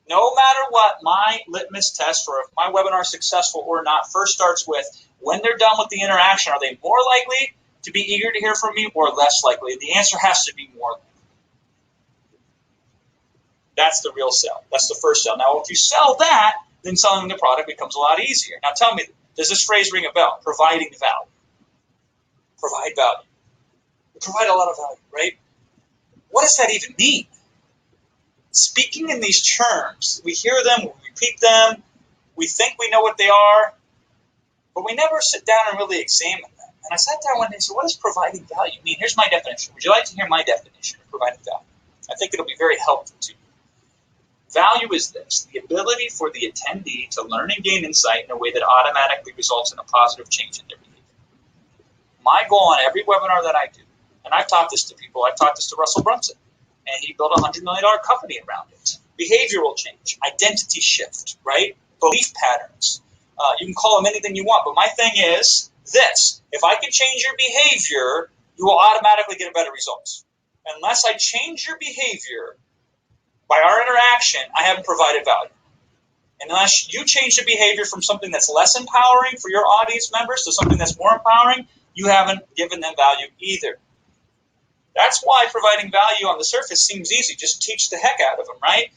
[SPEAKER 1] No matter what, my litmus test for if my webinar is successful or not first starts with, when they're done with the interaction, are they more likely to be eager to hear from me or less likely? The answer has to be more likely. That's the real sell. That's the first sell. Now, if you sell that, then selling the product becomes a lot easier. Now, tell me, does this phrase ring a bell? Providing value. Provide value. We provide a lot of value, right? What does that even mean? Speaking in these terms, we hear them, we repeat them, we think we know what they are, but we never sit down and really examine them. And I sat down one day and said, what does providing value mean? Here's my definition. Would you like to hear my definition of providing value? I think it'll be very helpful to you. Value is this: the ability for the attendee to learn and gain insight in a way that automatically results in a positive change in their behavior. My goal on every webinar that I do, and I've taught this to people, I've taught this to Russell Brunson, and he built a $100 million company around it. Behavioral change, identity shift, right? Belief patterns. You can call them anything you want, but my thing is this: if I can change your behavior, you will automatically get a better results. Unless I change your behavior by our interaction, I haven't provided value. And unless you change the behavior from something that's less empowering for your audience members to something that's more empowering, you haven't given them value either. That's why providing value on the surface seems easy. Just teach the heck out of them, right?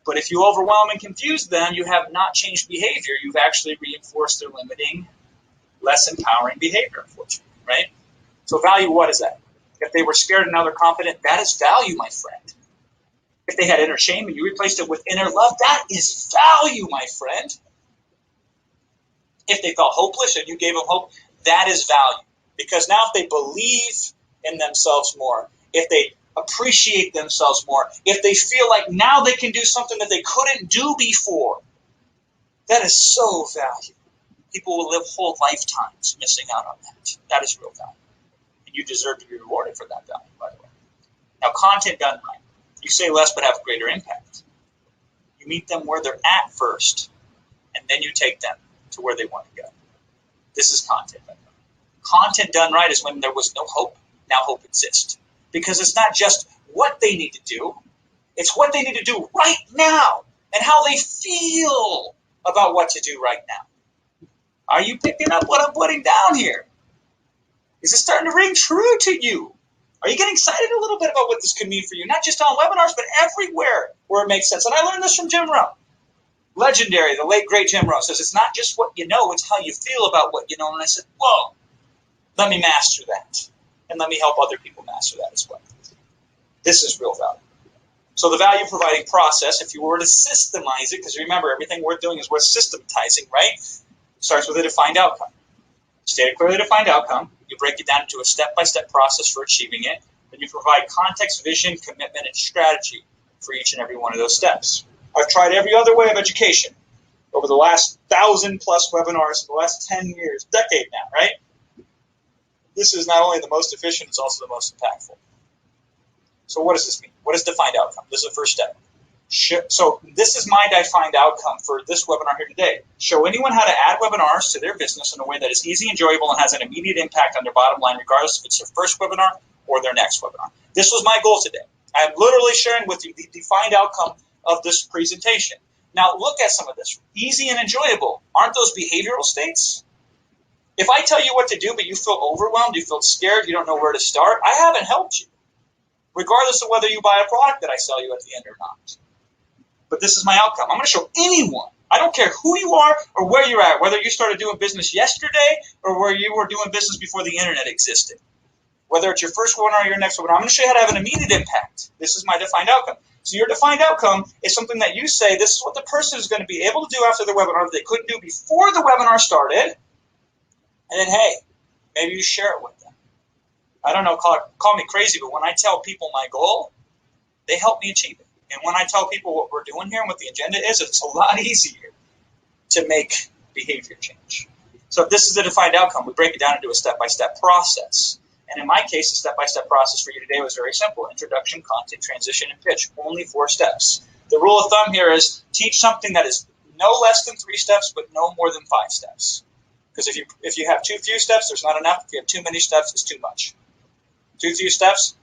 [SPEAKER 1] But if you overwhelm and confuse them, you have not changed behavior. You've actually reinforced their limiting, less empowering behavior, unfortunately, right? So value, what is that? If they were scared and now they're confident, that is value, my friend. If they had inner shame and you replaced it with inner love, that is value, my friend. If they felt hopeless and you gave them hope, that is value. Because now if they believe in themselves more, if they appreciate themselves more, if they feel like now they can do something that they couldn't do before, that is so valuable. People will live whole lifetimes missing out on that. That is real value. And you deserve to be rewarded for that value, by the way. Now, content done right. You say less but have greater impact. You meet them where they're at first, and then you take them to where they want to go. This is content done right. Content done right is when there was no hope. Now hope exists. Because it's not just what they need to do, it's what they need to do right now and how they feel about what to do right now. Are you picking up what I'm putting down here? Is it starting to ring true to you? Are you getting excited a little bit about what this could mean for you? Not just on webinars, but everywhere where it makes sense. And I learned this from Jim Rohn. Legendary, the late, great Jim Rohn says, it's not just what you know, it's how you feel about what you know. And I said, whoa, let me master that. And let me help other people master that as well. This is real value. So the value providing process, if you were to systemize it, because remember, everything we're doing is we're systematizing, right? Starts with a defined outcome. State a clearly defined outcome. You break it down into a step-by-step process for achieving it. Then you provide context, vision, commitment, and strategy for each and every one of those steps. I've tried every other way of education over the last 1,000+ webinars, the last 10 years, decade now, right? This is not only the most efficient, it's also the most impactful. So what does this mean? What is defined outcome? This is the first step. So this is my defined outcome for this webinar here today. Show anyone how to add webinars to their business in a way that is easy, enjoyable, and has an immediate impact on their bottom line, regardless if it's their first webinar or their next webinar. This was my goal today. I'm literally sharing with you the defined outcome of this presentation. Now look at some of this. Easy and enjoyable. Aren't those behavioral states? If I tell you what to do, but you feel overwhelmed, you feel scared, you don't know where to start, I haven't helped you, regardless of whether you buy a product that I sell you at the end or not. But this is my outcome. I'm going to show anyone, I don't care who you are or where you're at, whether you started doing business yesterday or where you were doing business before the internet existed. Whether it's your first webinar or your next webinar, I'm going to show you how to have an immediate impact. This is my defined outcome. So your defined outcome is something that you say, this is what the person is going to be able to do after the webinar that they couldn't do before the webinar started. And then, hey, maybe you share it with them. I don't know, call me crazy, but when I tell people my goal, they help me achieve it. And when I tell people what we're doing here and what the agenda is, it's a lot easier to make behavior change. So if this is the defined outcome, we break it down into a step-by-step process. And in my case, the step-by-step process for you today was very simple. Introduction, content, transition, and pitch. Only 4 steps. The rule of thumb here is teach something that is no less than 3 steps, but no more than 5 steps. Because if you have too few steps, there's not enough. If you have too many steps, it's too much. Too few steps,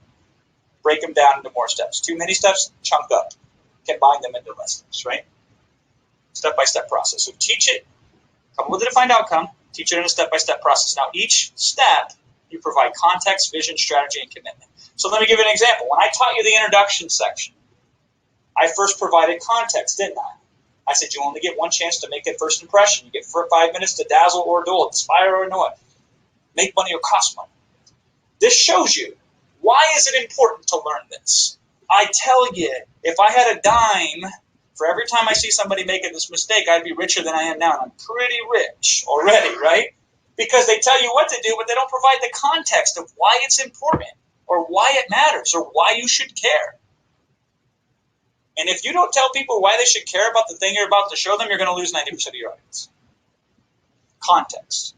[SPEAKER 1] break them down into more steps. Too many steps, chunk up. Combine them into less steps, right? Step-by-step process. So teach it, come up with a defined outcome, teach it in a step-by-step process. Now, each step, you provide context, vision, strategy, and commitment. So let me give you an example. When I taught you the introduction section, I first provided context, didn't I? I said you only get one chance to make that first impression. You get 5 minutes to dazzle or dull, inspire or annoy, make money or cost money. This shows you, why is it important to learn this? I tell you, if I had a dime for every time I see somebody making this mistake, I'd be richer than I am now. And I'm pretty rich already, right? Because they tell you what to do, but they don't provide the context of why it's important or why it matters or why you should care. And if you don't tell people why they should care about the thing you're about to show them, you're going to lose 90% of your audience. Context.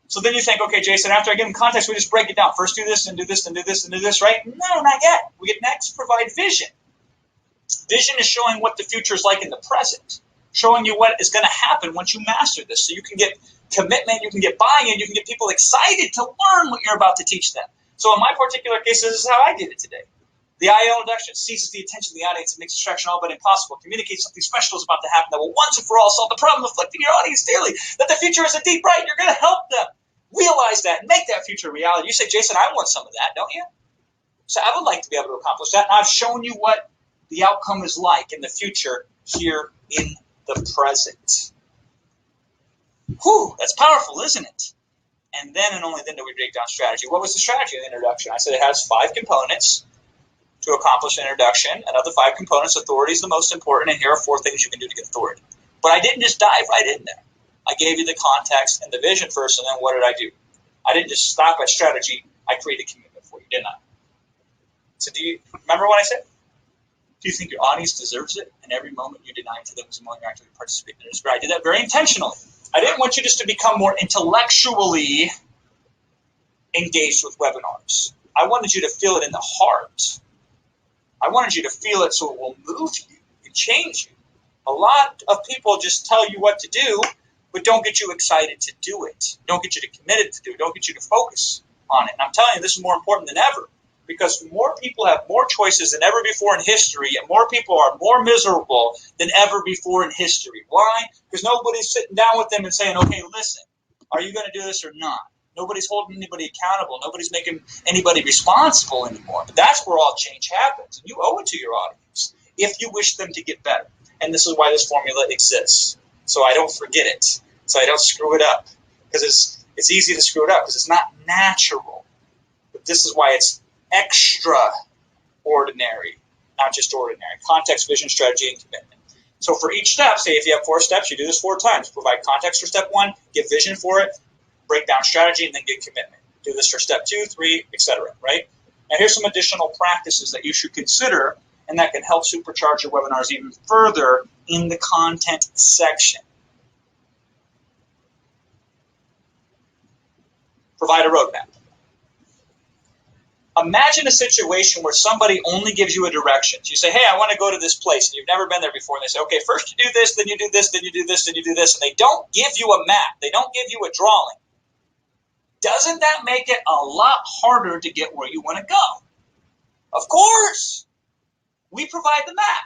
[SPEAKER 1] So then you think, okay, Jason, after I give them context, we just break it down. First do this, and do this, and do this, and do this, right? No, not yet. We get next provide vision. Vision is showing what the future is like in the present, showing you what is going to happen once you master this. So you can get commitment, you can get buy-in, you can get people excited to learn what you're about to teach them. So in my particular case, this is how I did it today. The IL introduction seizes the attention of the audience and makes distraction all but impossible. Communicates something special is about to happen that will once and for all solve the problem afflicting your audience daily. That the future is indeed bright and you're going to help them realize that and make that future a reality. You say, Jason, I want some of that, don't you? So I would like to be able to accomplish that. And I've shown you what the outcome is like in the future here in the present. Whew, that's powerful, isn't it? And then and only then do we break down strategy. What was the strategy of the introduction? I said it has 5 components to accomplish an introduction. And of the 5 components, authority is the most important. And here are 4 things you can do to get authority. But I didn't just dive right in there. I gave you the context and the vision first, and then what did I do? I didn't just stop at strategy. I created commitment for you, didn't I? So do you remember what I said? Do you think your audience deserves it? And every moment you deny it to them is a moment you're actually participating in it. I did that very intentionally. I didn't want you just to become more intellectually engaged with webinars. I wanted you to feel it in the heart. I wanted you to feel it so it will move you and change you. A lot of people just tell you what to do, but don't get you excited to do it. Don't get you to committed to do it. Don't get you to focus on it. And I'm telling you, this is more important than ever, because more people have more choices than ever before in history, and more people are more miserable than ever before in history. Why? Because nobody's sitting down with them and saying, okay, listen, are you going to do this or not? Nobody's holding anybody accountable. Nobody's making anybody responsible anymore. But that's where all change happens. And you owe it to your audience if you wish them to get better. And this is why this formula exists. So I don't forget it. So I don't screw it up. Because it's easy to screw it up because it's not natural. But this is why it's extraordinary, not just ordinary. Context, vision, strategy, and commitment. So for each step, say if you have 4 steps, you do this 4 times. Provide context for step 1, give vision for it, break down strategy, and then get commitment. Do this for step 2, 3, etc. Right? Now here's some additional practices that you should consider and that can help supercharge your webinars even further in the content section. Provide a roadmap. Imagine a situation where somebody only gives you a direction. You say, hey, I want to go to this place, and you've never been there before. And they say, okay, first you do this, then you do this, then you do this, then you do this. And they don't give you a map. They don't give you a drawing. Doesn't that make it a lot harder to get where you want to go? Of course. We provide the map.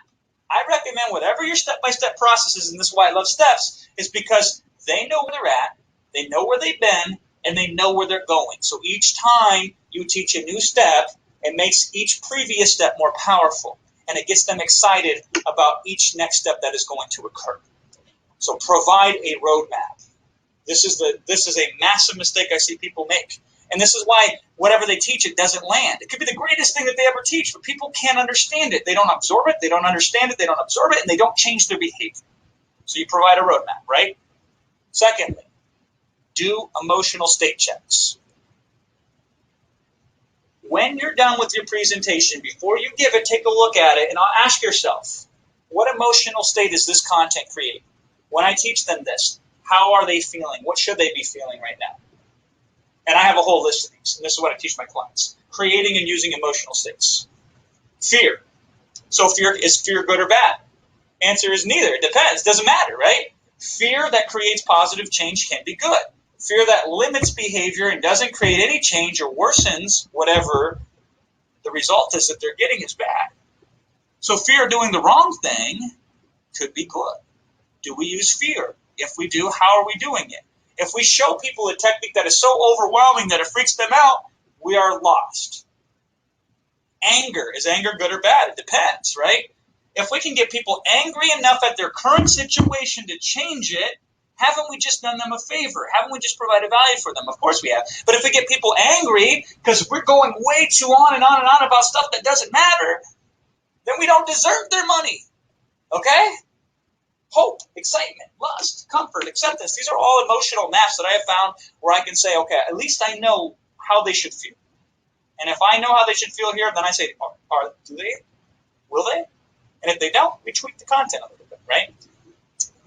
[SPEAKER 1] I recommend whatever your step-by-step process is, and this is why I love steps, is because they know where they're at, they know where they've been, and they know where they're going. So each time you teach a new step, it makes each previous step more powerful, and it gets them excited about each next step that is going to occur. So provide a roadmap. This is a massive mistake I see people make. And this is why whatever they teach, it doesn't land. It could be the greatest thing that they ever teach, but people can't understand it. They don't absorb it, they don't understand it, they don't absorb it, and they don't change their behavior. So you provide a roadmap, right? Secondly, do emotional state checks. When you're done with your presentation, before you give it, take a look at it, and I'll ask yourself, what emotional state is this content creating? When I teach them this, how are they feeling? What should they be feeling right now? And I have a whole list of these, and this is what I teach my clients. Creating and using emotional states. Fear. So is fear good or bad? Answer is neither. It depends. Doesn't matter, right? Fear that creates positive change can be good. Fear that limits behavior and doesn't create any change or worsens whatever the result is that they're getting is bad. So fear of doing the wrong thing could be good. Do we use fear? If we do, how are we doing it? If we show people a technique that is so overwhelming that it freaks them out, we are lost. Anger. Is anger good or bad? It depends, right? If we can get people angry enough at their current situation to change it, haven't we just done them a favor? Haven't we just provided value for them? Of course we have. But if we get people angry because we're going way too on and on and on about stuff that doesn't matter, then we don't deserve their money. Okay? Hope, excitement, lust, comfort, acceptance. These are all emotional maps that I have found where I can say, okay, at least I know how they should feel. And if I know how they should feel here, then I say, do they? Will they? And if they don't, we tweak the content a little bit, right?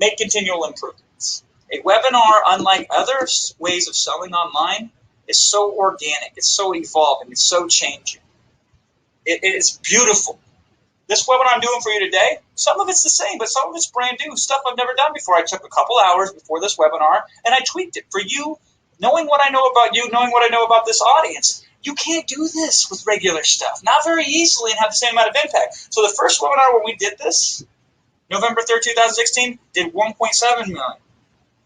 [SPEAKER 1] Make continual improvements. A webinar, unlike other ways of selling online, is so organic, it's so evolving, it's so changing. It is beautiful. This webinar I'm doing for you today, some of it's the same, but some of it's brand new, stuff I've never done before. I took a couple hours before this webinar, and I tweaked it. For you, knowing what I know about you, knowing what I know about this audience, you can't do this with regular stuff. Not very easily and have the same amount of impact. So the first webinar when we did this, November 3rd, 2016, did 1.7 million.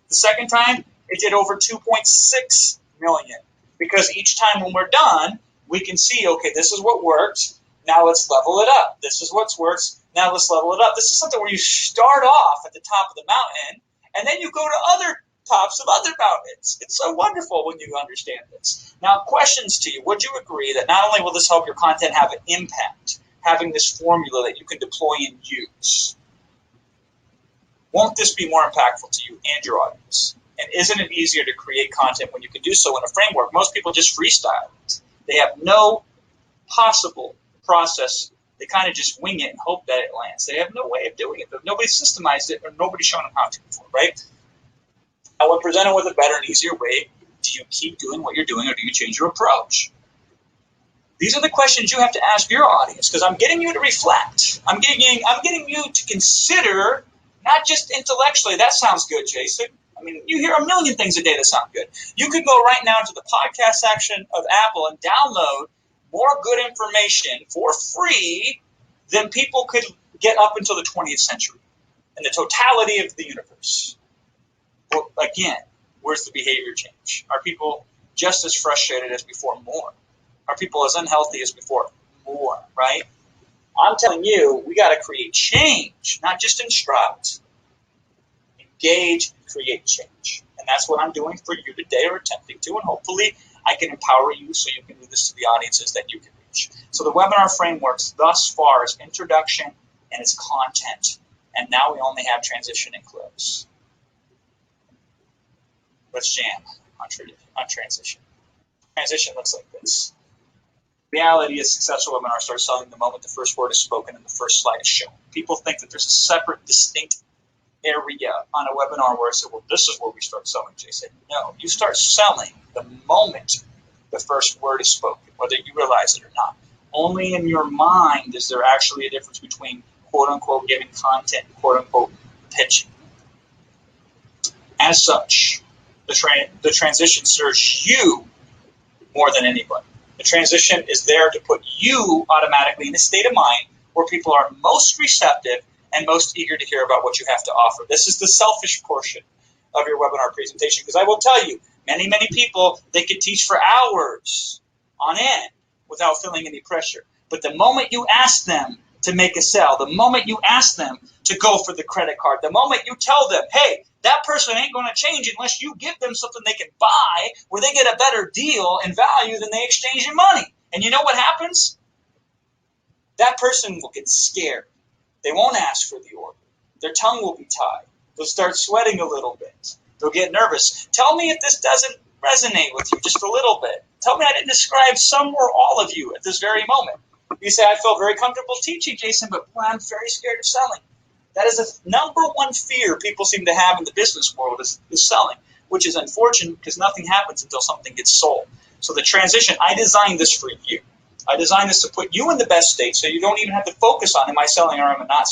[SPEAKER 1] The second time, it did over 2.6 million. Because each time when we're done, we can see, okay, this is what worked. Now let's level it up. This is what works. Now let's level it up. This is something where you start off at the top of the mountain, and then you go to other tops of other mountains. It's so wonderful when you understand this. Now, questions to you. Would you agree that not only will this help your content have an impact, having this formula that you can deploy and use, won't this be more impactful to you and your audience? And isn't it easier to create content when you can do so in a framework? Most people just freestyle it. They have no possible process. They kind of just wing it and hope that it lands. They have no way of doing it. But nobody's systemized it or nobody's shown them how to before, right? Now, when presented with a better and easier way, do you keep doing what you're doing or do you change your approach? These are the questions you have to ask your audience, because I'm getting you to reflect. I'm getting you to consider, not just intellectually. That sounds good, Jason. I mean, you hear a million things a day that sound good. You could go right now to the podcast section of Apple and download more good information for free than people could get up until the 20th century and the totality of the universe. Well, again, where's the behavior change? Are people just as frustrated as before? More. Are people as unhealthy as before? More, right? I'm telling you, we got to create change, not just instruct. Engage, create change. And that's what I'm doing for you today, or attempting to, and hopefully I can empower you so you can do this to the audiences that you can reach. So the webinar frameworks thus far is introduction and its content. And now we only have transition and close. Let's jam on transition. Transition looks like this. Reality is successful webinars start selling the moment the first word is spoken and the first slide is shown. People think that there's a separate, distinct area on a webinar where I say, well, this is where we start selling. Jay said, no, you start selling the moment the first word is spoken, whether you realize it or not. Only in your mind is there actually a difference between quote-unquote giving content and quote-unquote pitching. As such, the transition serves you more than anybody. The transition is there to put you automatically in a state of mind where people are most receptive and most eager to hear about what you have to offer. This is the selfish portion of your webinar presentation, because I will tell you, many, many people, they could teach for hours on end without feeling any pressure. But the moment you ask them to make a sale, the moment you ask them to go for the credit card, the moment you tell them, hey, that person ain't going to change unless you give them something they can buy where they get a better deal and value than they exchange in money. And you know what happens? That person will get scared. They won't ask for the order. Their tongue will be tied. They'll start sweating a little bit. They'll get nervous. Tell me if this doesn't resonate with you just a little bit. Tell me I didn't describe some or all of you at this very moment. You say, I feel very comfortable teaching, Jason, but boy, I'm very scared of selling. That is the number one fear people seem to have in the business world is selling, which is unfortunate because nothing happens until something gets sold. So the transition, I designed this for you. I designed this to put you in the best state so you don't even have to focus on am I selling or am I not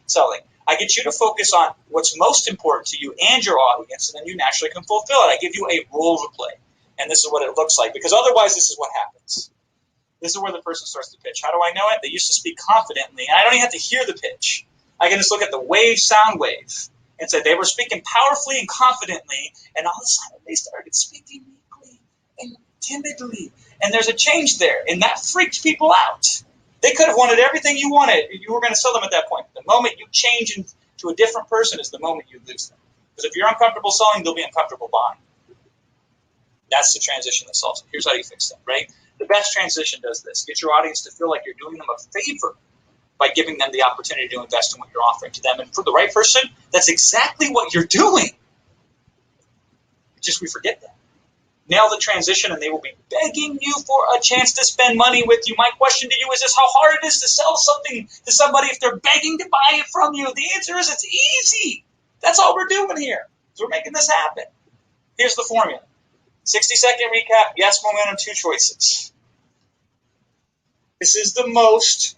[SPEAKER 1] selling. I get you to focus on what's most important to you and your audience, and then you naturally can fulfill it. I give you a role to play, and this is what it looks like, because otherwise this is what happens. This is where the person starts to pitch. How do I know it? They used to speak confidently, and I don't even have to hear the pitch. I can just look at the sound wave, and say they were speaking powerfully and confidently, and all of a sudden they started speaking meekly and timidly. And there's a change there, and that freaks people out. They could have wanted everything you wanted. You were going to sell them at that point. The moment you change into a different person is the moment you lose them. Because if you're uncomfortable selling, they'll be uncomfortable buying. That's the transition that solves it. Here's how you fix that, right? The best transition does this. Get your audience to feel like you're doing them a favor by giving them the opportunity to invest in what you're offering to them. And for the right person, that's exactly what you're doing. Just we forget that. Nail the transition and they will be begging you for a chance to spend money with you. My question to you is this: how hard it is to sell something to somebody if they're begging to buy it from you? The answer is it's easy. That's all we're doing here. So we're making this happen. Here's the formula. 60-second recap, yes, momentum, 2 choices. This is the most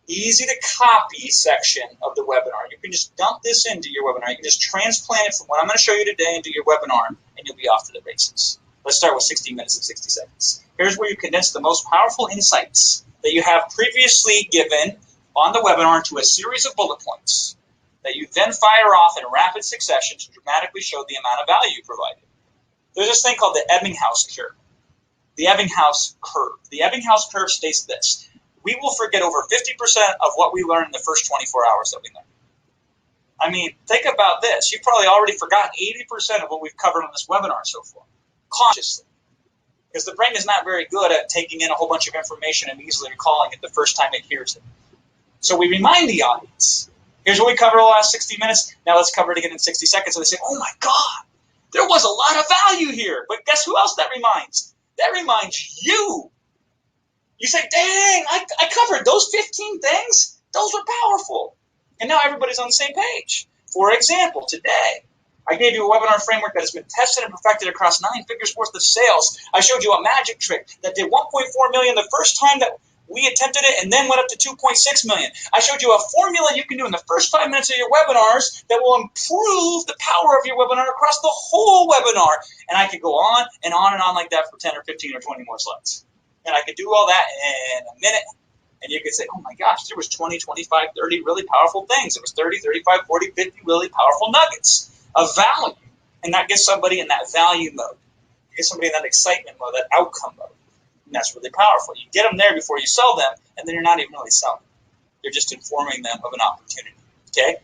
[SPEAKER 1] easy to copy section of the webinar. You can just dump this into your webinar. You can just transplant it from what I'm going to show you today into your webinar, and you'll be off to the races. Let's start with 60 minutes and 60 seconds. Here's where you condense the most powerful insights that you have previously given on the webinar into a series of bullet points that you then fire off in rapid succession to dramatically show the amount of value you provided. There's this thing called the Ebbinghaus curve. The Ebbinghaus curve. The Ebbinghaus curve states this: we will forget over 50% of what we learn in the first 24 hours that we learn. I mean, think about this. You've probably already forgotten 80% of what we've covered on this webinar so far, consciously. Because the brain is not very good at taking in a whole bunch of information and easily recalling it the first time it hears it. So we remind the audience, here's what we covered the last 60 minutes, now let's cover it again in 60 seconds. So they say, oh my God, there was a lot of value here. But guess who else that reminds? That reminds you. You say, dang, I covered those 15 things. Those were powerful. And now everybody's on the same page. For example, today, I gave you a webinar framework that has been tested and perfected across 9 figures worth of sales. I showed you a magic trick that did 1.4 million the first time that we attempted it and then went up to 2.6 million. I showed you a formula you can do in the first 5 minutes of your webinars that will improve the power of your webinar across the whole webinar. And I could go on and on like that for 10 or 15 or 20 more slides. And I could do all that in a minute. And you could say, oh my gosh, there was 20, 25, 30 really powerful things. There was 30, 35, 40, 50 really powerful nuggets of value. And that gets somebody in that value mode. You get somebody in that excitement mode, that outcome mode. And that's really powerful. You get them there before you sell them, and then you're not even really selling. You're just informing them of an opportunity. Okay?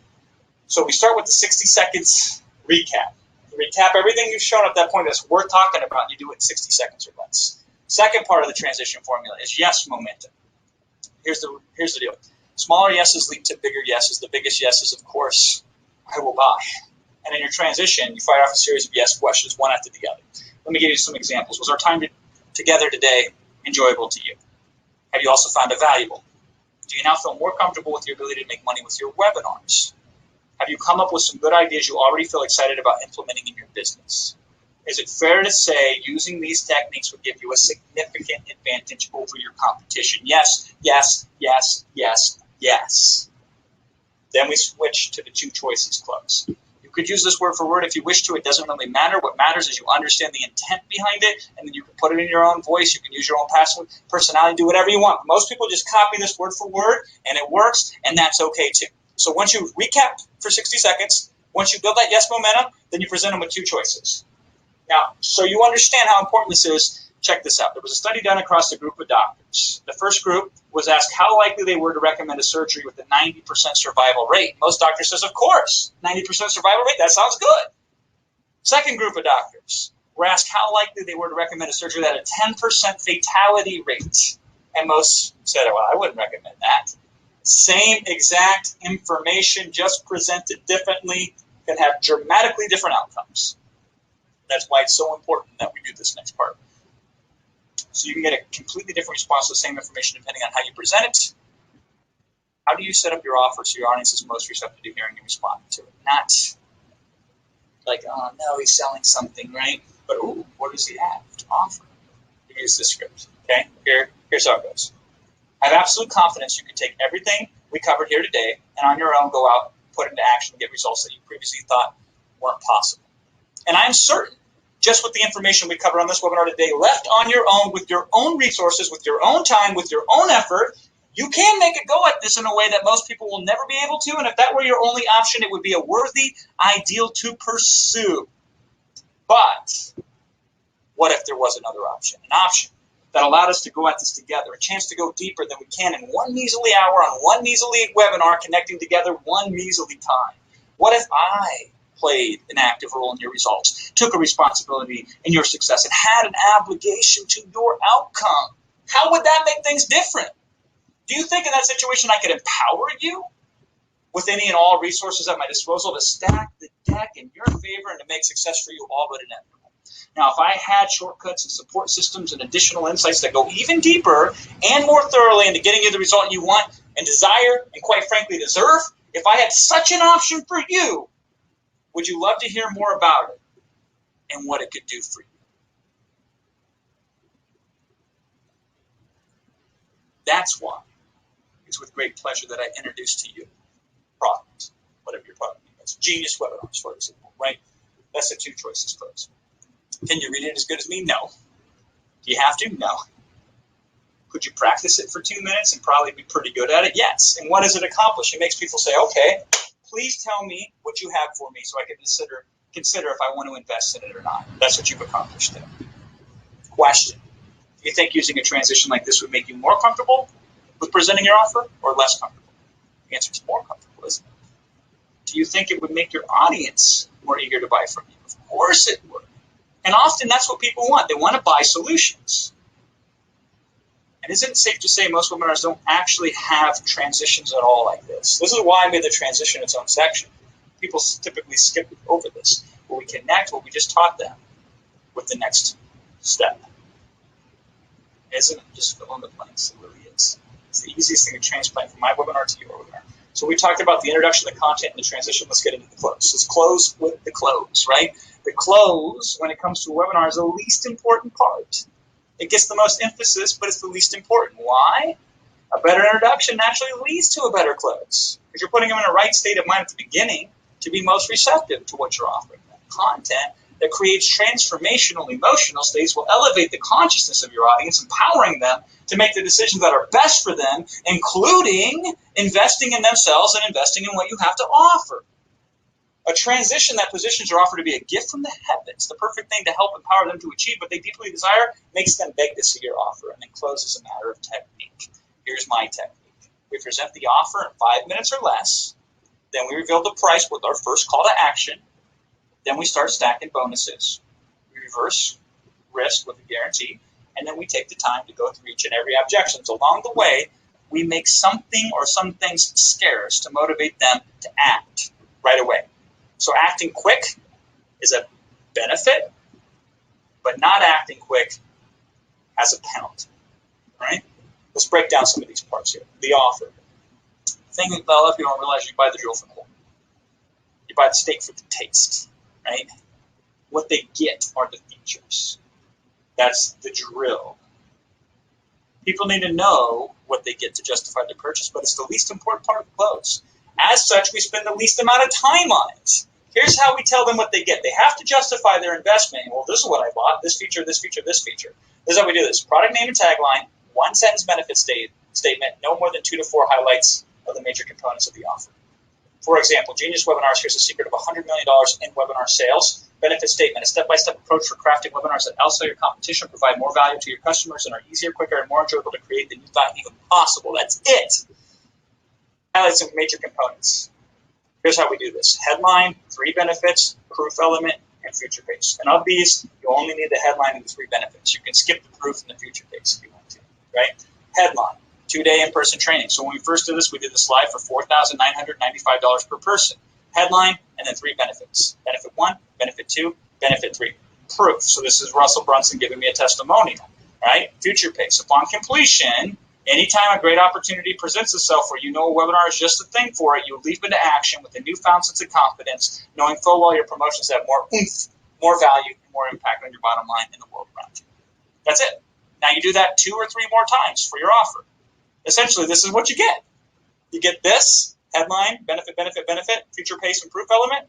[SPEAKER 1] So we start with the 60 seconds recap. You recap everything you've shown at that point that's worth talking about, and you do it in 60 seconds or less. Second part of the transition formula is yes momentum. Here's the deal. Smaller yeses lead to bigger yeses. The biggest yeses, of course, I will buy. And in your transition, you fire off a series of yes questions, one after the other. Let me give you some examples. Was our time together today enjoyable to you? Have you also found it valuable? Do you now feel more comfortable with your ability to make money with your webinars? Have you come up with some good ideas you already feel excited about implementing in your business? Is it fair to say using these techniques would give you a significant advantage over your competition? Yes, yes, yes, yes, yes. Then we switch to the two choices clause. You could use this word for word if you wish to. It doesn't really matter. What matters is you understand the intent behind it, and then you can put it in your own voice. You can use your own personality, do whatever you want. Most people just copy this word for word, and it works, and that's okay too. So once you recap for 60 seconds, once you build that yes momentum, then you present them with two choices. Now, so you understand how important this is, check this out. There was a study done across a group of doctors. The first group was asked how likely they were to recommend a surgery with a 90% survival rate. Most doctors says, of course, 90% survival rate, that sounds good. Second group of doctors were asked how likely they were to recommend a surgery that had a 10% fatality rate. And most said, well, I wouldn't recommend that. Same exact information, just presented differently, can have dramatically different outcomes. That's why it's so important that we do this next part. So you can get a completely different response to the same information depending on how you present it. How do you set up your offer so your audience is most receptive to hearing and responding to it? Not like, oh, no, he's selling something, right? But, ooh, what does he have to offer? Here's the script, okay? Here's how it goes. I have absolute confidence you can take everything we covered here today and on your own go out, put it into action, and get results that you previously thought weren't possible. And I'm certain, just with the information we covered on this webinar today, left on your own, with your own resources, with your own time, with your own effort, you can make it go at this in a way that most people will never be able to. And if that were your only option, it would be a worthy ideal to pursue. But what if there was another option? An option that allowed us to go at this together, a chance to go deeper than we can in one measly hour on one measly webinar, connecting together one measly time. What if I played an active role in your results, took a responsibility in your success, and had an obligation to your outcome? How would that make things different? Do you think in that situation I could empower you with any and all resources at my disposal to stack the deck in your favor and to make success for you all but inevitable? Now, if I had shortcuts and support systems and additional insights that go even deeper and more thoroughly into getting you the result you want and desire and quite frankly deserve, if I had such an option for you, would you love to hear more about it and what it could do for you? That's why it's with great pleasure that I introduce to you product, whatever your product is. Genius Webinars, for example, right? That's the two choices clause. Can you read it as good as me? No. Do you have to? No. Could you practice it for 2 minutes and probably be pretty good at it? Yes. And what does it accomplish? It makes people say, okay, please tell me what you have for me so I can consider if I want to invest in it or not. That's what you've accomplished there. Question. Do you think using a transition like this would make you more comfortable with presenting your offer or less comfortable? The answer is more comfortable, isn't it? Do you think it would make your audience more eager to buy from you? Of course it would. And often that's what people want. They want to buy solutions. And isn't it safe to say most webinars don't actually have transitions at all like this? This is why I made the transition its own section. People typically skip over this, where we connect what we just taught them with the next step. Isn't it just fill in the blanks? It really is. It's the easiest thing to transplant from my webinar to your webinar. So we talked about the introduction, the content, and the transition. Let's get into the close. Let's close with the close, right? The close, when it comes to a webinar, is the least important part. It gets the most emphasis, but it's the least important. Why? A better introduction naturally leads to a better close, because you're putting them in a right state of mind at the beginning to be most receptive to what you're offering them. Content that creates transformational emotional states will elevate the consciousness of your audience, empowering them to make the decisions that are best for them, including investing in themselves and investing in what you have to offer. A transition that positions your offer to be a gift from the heavens, the perfect thing to help empower them to achieve what they deeply desire, makes them beg to see your offer, and then close is a matter of technique. Here's my technique. We present the offer in 5 minutes or less. Then we reveal the price with our first call to action. Then we start stacking bonuses. We reverse risk with a guarantee. And then we take the time to go through each and every objection. So along the way, we make something or some things scarce to motivate them to act right away. So acting quick is a benefit, but not acting quick has a penalty. Right? Let's break down some of these parts here. The offer. The thing that a lot of people don't realize, you buy the drill for the hole. You buy the steak for the taste. Right? What they get are the features. That's the drill. People need to know what they get to justify their purchase, but it's the least important part of the close. As such, we spend the least amount of time on it. Here's how we tell them what they get. They have to justify their investment. Well, this is what I bought, this feature, this feature, this feature. This is how we do this. Product name and tagline, one sentence benefit statement, no more than 2 to 4 highlights of the major components of the offer. For example, Genius Webinars, here's the secret of $100 million in webinar sales. Benefit statement, a step-by-step approach for crafting webinars that outsell your competition, provide more value to your customers, and are easier, quicker, and more enjoyable to create than you thought even possible. That's it. Highlights of major components. Here's how we do this. Headline, 3 benefits, proof element, and feature page. And of these, you only need the headline and the 3 benefits. You can skip the proof and the feature page if you want to, right? Headline, 2-day in-person training. So when we first did this, we did this live for $4,995 per person. Headline, and then 3 benefits. Benefit 1, benefit 2, benefit 3. Proof. So this is Russell Brunson giving me a testimonial, right? Future pace. Upon completion, anytime a great opportunity presents itself where you know a webinar is just the thing for it, you leap into action with a newfound sense of confidence, knowing full well your promotions have more oomph, more value, and more impact on your bottom line in the world around you. That's it. Now you do that 2 or 3 more times for your offer. Essentially, this is what you get. You get this. Headline, benefit, benefit, benefit, feature, pace, and proof element.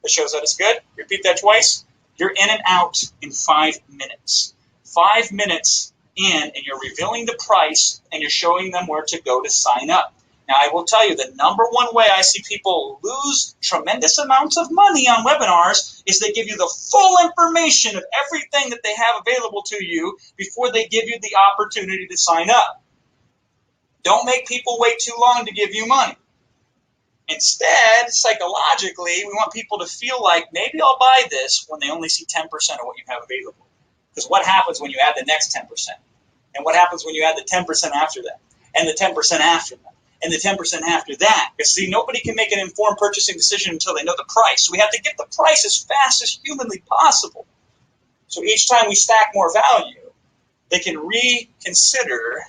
[SPEAKER 1] That shows that it's good. Repeat that twice. You're in and out in 5 minutes. 5 minutes in, and you're revealing the price, and you're showing them where to go to sign up. Now, I will tell you, the number one way I see people lose tremendous amounts of money on webinars is they give you the full information of everything that they have available to you before they give you the opportunity to sign up. Don't make people wait too long to give you money. Instead, psychologically, we want people to feel like maybe I'll buy this when they only see 10% of what you have available. Because what happens when you add the next 10%? And what happens when you add the 10% after that? And the 10% after that? And the 10% after that? Because see, nobody can make an informed purchasing decision until they know the price. So we have to get the price as fast as humanly possible. So each time we stack more value, they can reconsider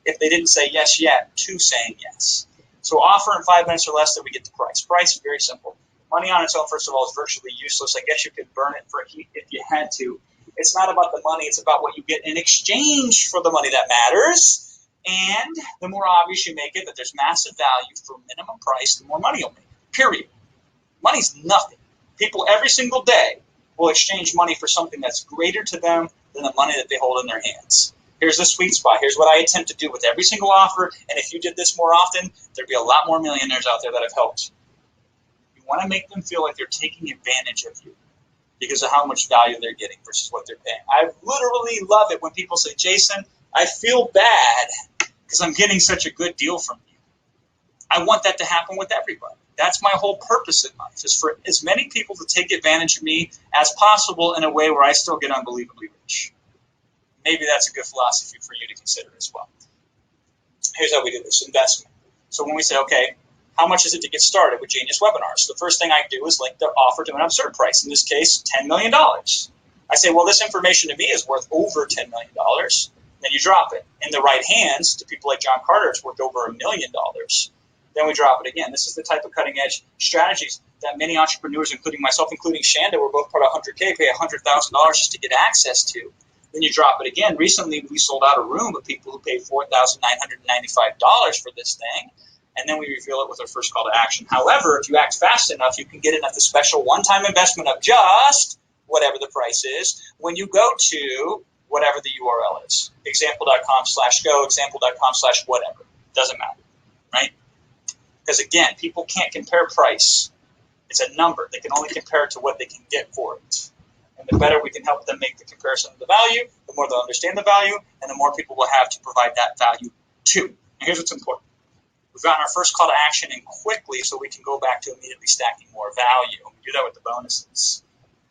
[SPEAKER 1] if they didn't say yes yet to saying yes. So offer in 5 minutes or less, then we get the price. Price is very simple. Money on its own, first of all, is virtually useless. I guess you could burn it for heat if you had to. It's not about the money. It's about what you get in exchange for the money that matters. And the more obvious you make it that there's massive value for minimum price, the more money you'll make. Period. Money's nothing. People every single day will exchange money for something that's greater to them than the money that they hold in their hands. Here's the sweet spot. Here's what I attempt to do with every single offer. And if you did this more often, there'd be a lot more millionaires out there that have helped. You want to make them feel like they're taking advantage of you because of how much value they're getting versus what they're paying. I literally love it when people say, Jason, I feel bad because I'm getting such a good deal from you. I want that to happen with everybody. That's my whole purpose in life, is for as many people to take advantage of me as possible in a way where I still get unbelievably rich. Maybe that's a good philosophy for you to consider as well. Here's how we do this, investment. So when we say, okay, how much is it to get started with Genius Webinars? The first thing I do is link the offer to an absurd price, in this case, $10 million. I say, well, this information to me is worth over $10 million. Then you drop it. In the right hands, to people like John Carter, it's worth over $1 million. Then we drop it again. This is the type of cutting edge strategies that many entrepreneurs, including myself, including Shanda, were both part of 100K, pay $100,000 just to get access to. Then you drop it again. Recently, we sold out a room of people who paid $4,995 for this thing, and then we reveal it with our first call to action. However, if you act fast enough, you can get in at the special one-time investment of just whatever the price is when you go to whatever the URL is. Example.com/go, example.com/whatever. Doesn't matter, right? Because again, people can't compare price. It's a number. They can only compare it to what they can get for it. And the better we can help them make the comparison of the value, the more they'll understand the value, and the more people will have to provide that value to. And here's what's important. We've gotten our first call to action in quickly so we can go back to immediately stacking more value. We do that with the bonuses,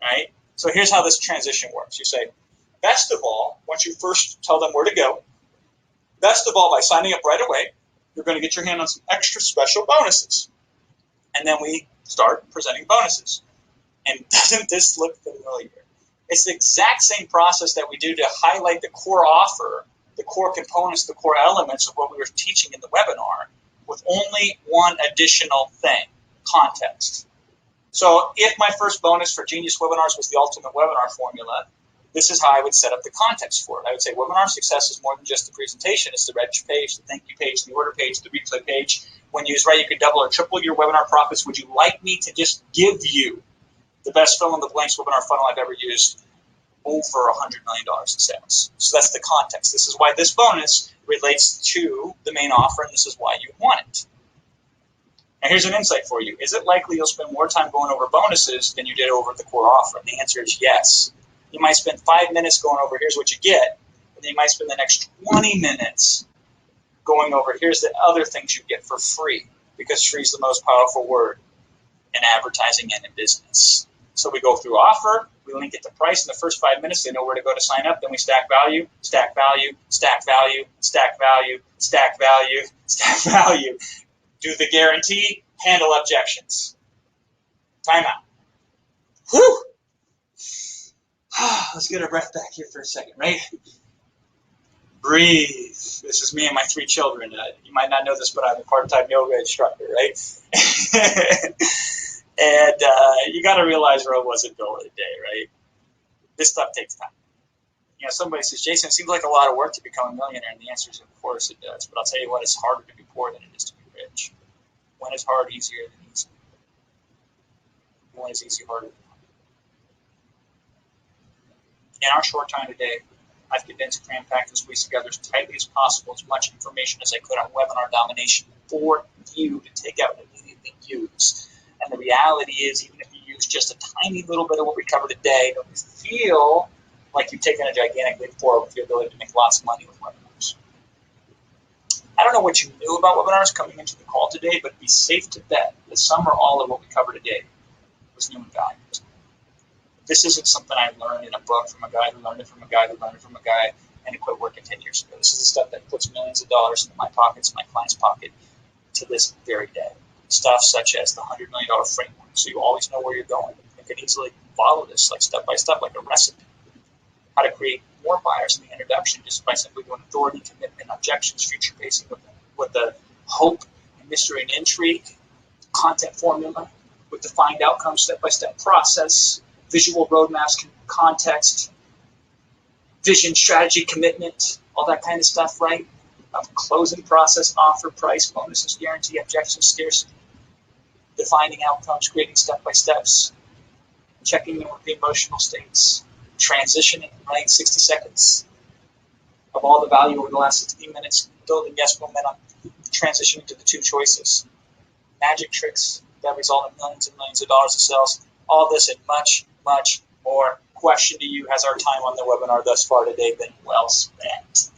[SPEAKER 1] right? So here's how this transition works. You say, best of all, once you first tell them where to go, best of all, by signing up right away, you're going to get your hand on some extra special bonuses. And then we start presenting bonuses. And doesn't this look familiar? It's the exact same process that we do to highlight the core offer, the core components, the core elements of what we were teaching in the webinar, with only one additional thing, context. So if my first bonus for Genius Webinars was the ultimate webinar formula, this is how I would set up the context for it. I would say webinar success is more than just the presentation. It's the register page, the thank you page, the order page, the replay page. When used right, you could double or triple your webinar profits. Would you like me to just give you the best fill in the blanks webinar funnel I've ever used? Over $100 million in sales. So that's the context. This is why this bonus relates to the main offer, and this is why you want it. And here's an insight for you. Is it likely you'll spend more time going over bonuses than you did over the core offer? And the answer is yes. You might spend 5 minutes going over here's what you get, and then you might spend the next 20 minutes going over here's the other things you get for free, because free is the most powerful word in advertising and in business. So we go through offer, we link it to price in the first 5 minutes, they know where to go to sign up, then we stack value, stack value, stack value, stack value, stack value, stack value. Do the guarantee, handle objections. Time out. Whew! Let's get our breath back here for a second, right? Breathe. This is me and my 3 children. You might not know this, but I'm a part-time yoga instructor, right? And you got to realize Rome wasn't built in a day, right? This stuff takes time. You know, somebody says, Jason, it seems like a lot of work to become a millionaire. And the answer is, of course it does. But I'll tell you what, it's harder to be poor than it is to be rich. One is hard, easier than easy. One is easy, harder than hard. In our short time today, I've condensed, cram-packed, and squeezed together as tightly as possible as much information as I could on webinar domination for you to take out and immediately use. And the reality is, even if you use just a tiny little bit of what we covered today, don't feel like you've taken a gigantic leap forward with your ability to make lots of money with webinars. I don't know what you knew about webinars coming into the call today, but be safe to bet that some or all of what we covered today was new and valuable. This isn't something I learned in a book from a guy who learned it from a guy who learned it from a guy and he quit working 10 years ago. This is the stuff that puts millions of dollars into my pockets, my client's pocket, to this very day. Stuff such as the $100 million framework, so you always know where you're going. You can easily follow this like step by step, like a recipe. How to create more buyers in the introduction just by simply doing authority, commitment, objections, future pacing with the hope, and mystery, and intrigue, content formula with defined outcomes, step-by-step process, visual roadmaps, context, vision, strategy, commitment, all that kind of stuff, right? Closing process, offer, price, bonuses, guarantee, objections, scarcity, defining outcomes, creating step-by-steps, checking in with the emotional states, transitioning, right? 60 seconds of all the value over the last 16 minutes, building yes momentum, transitioning to the 2 choices, magic tricks that result in millions and millions of dollars of sales. All this and much, much more. Question to you, has our time on the webinar thus far today been well spent?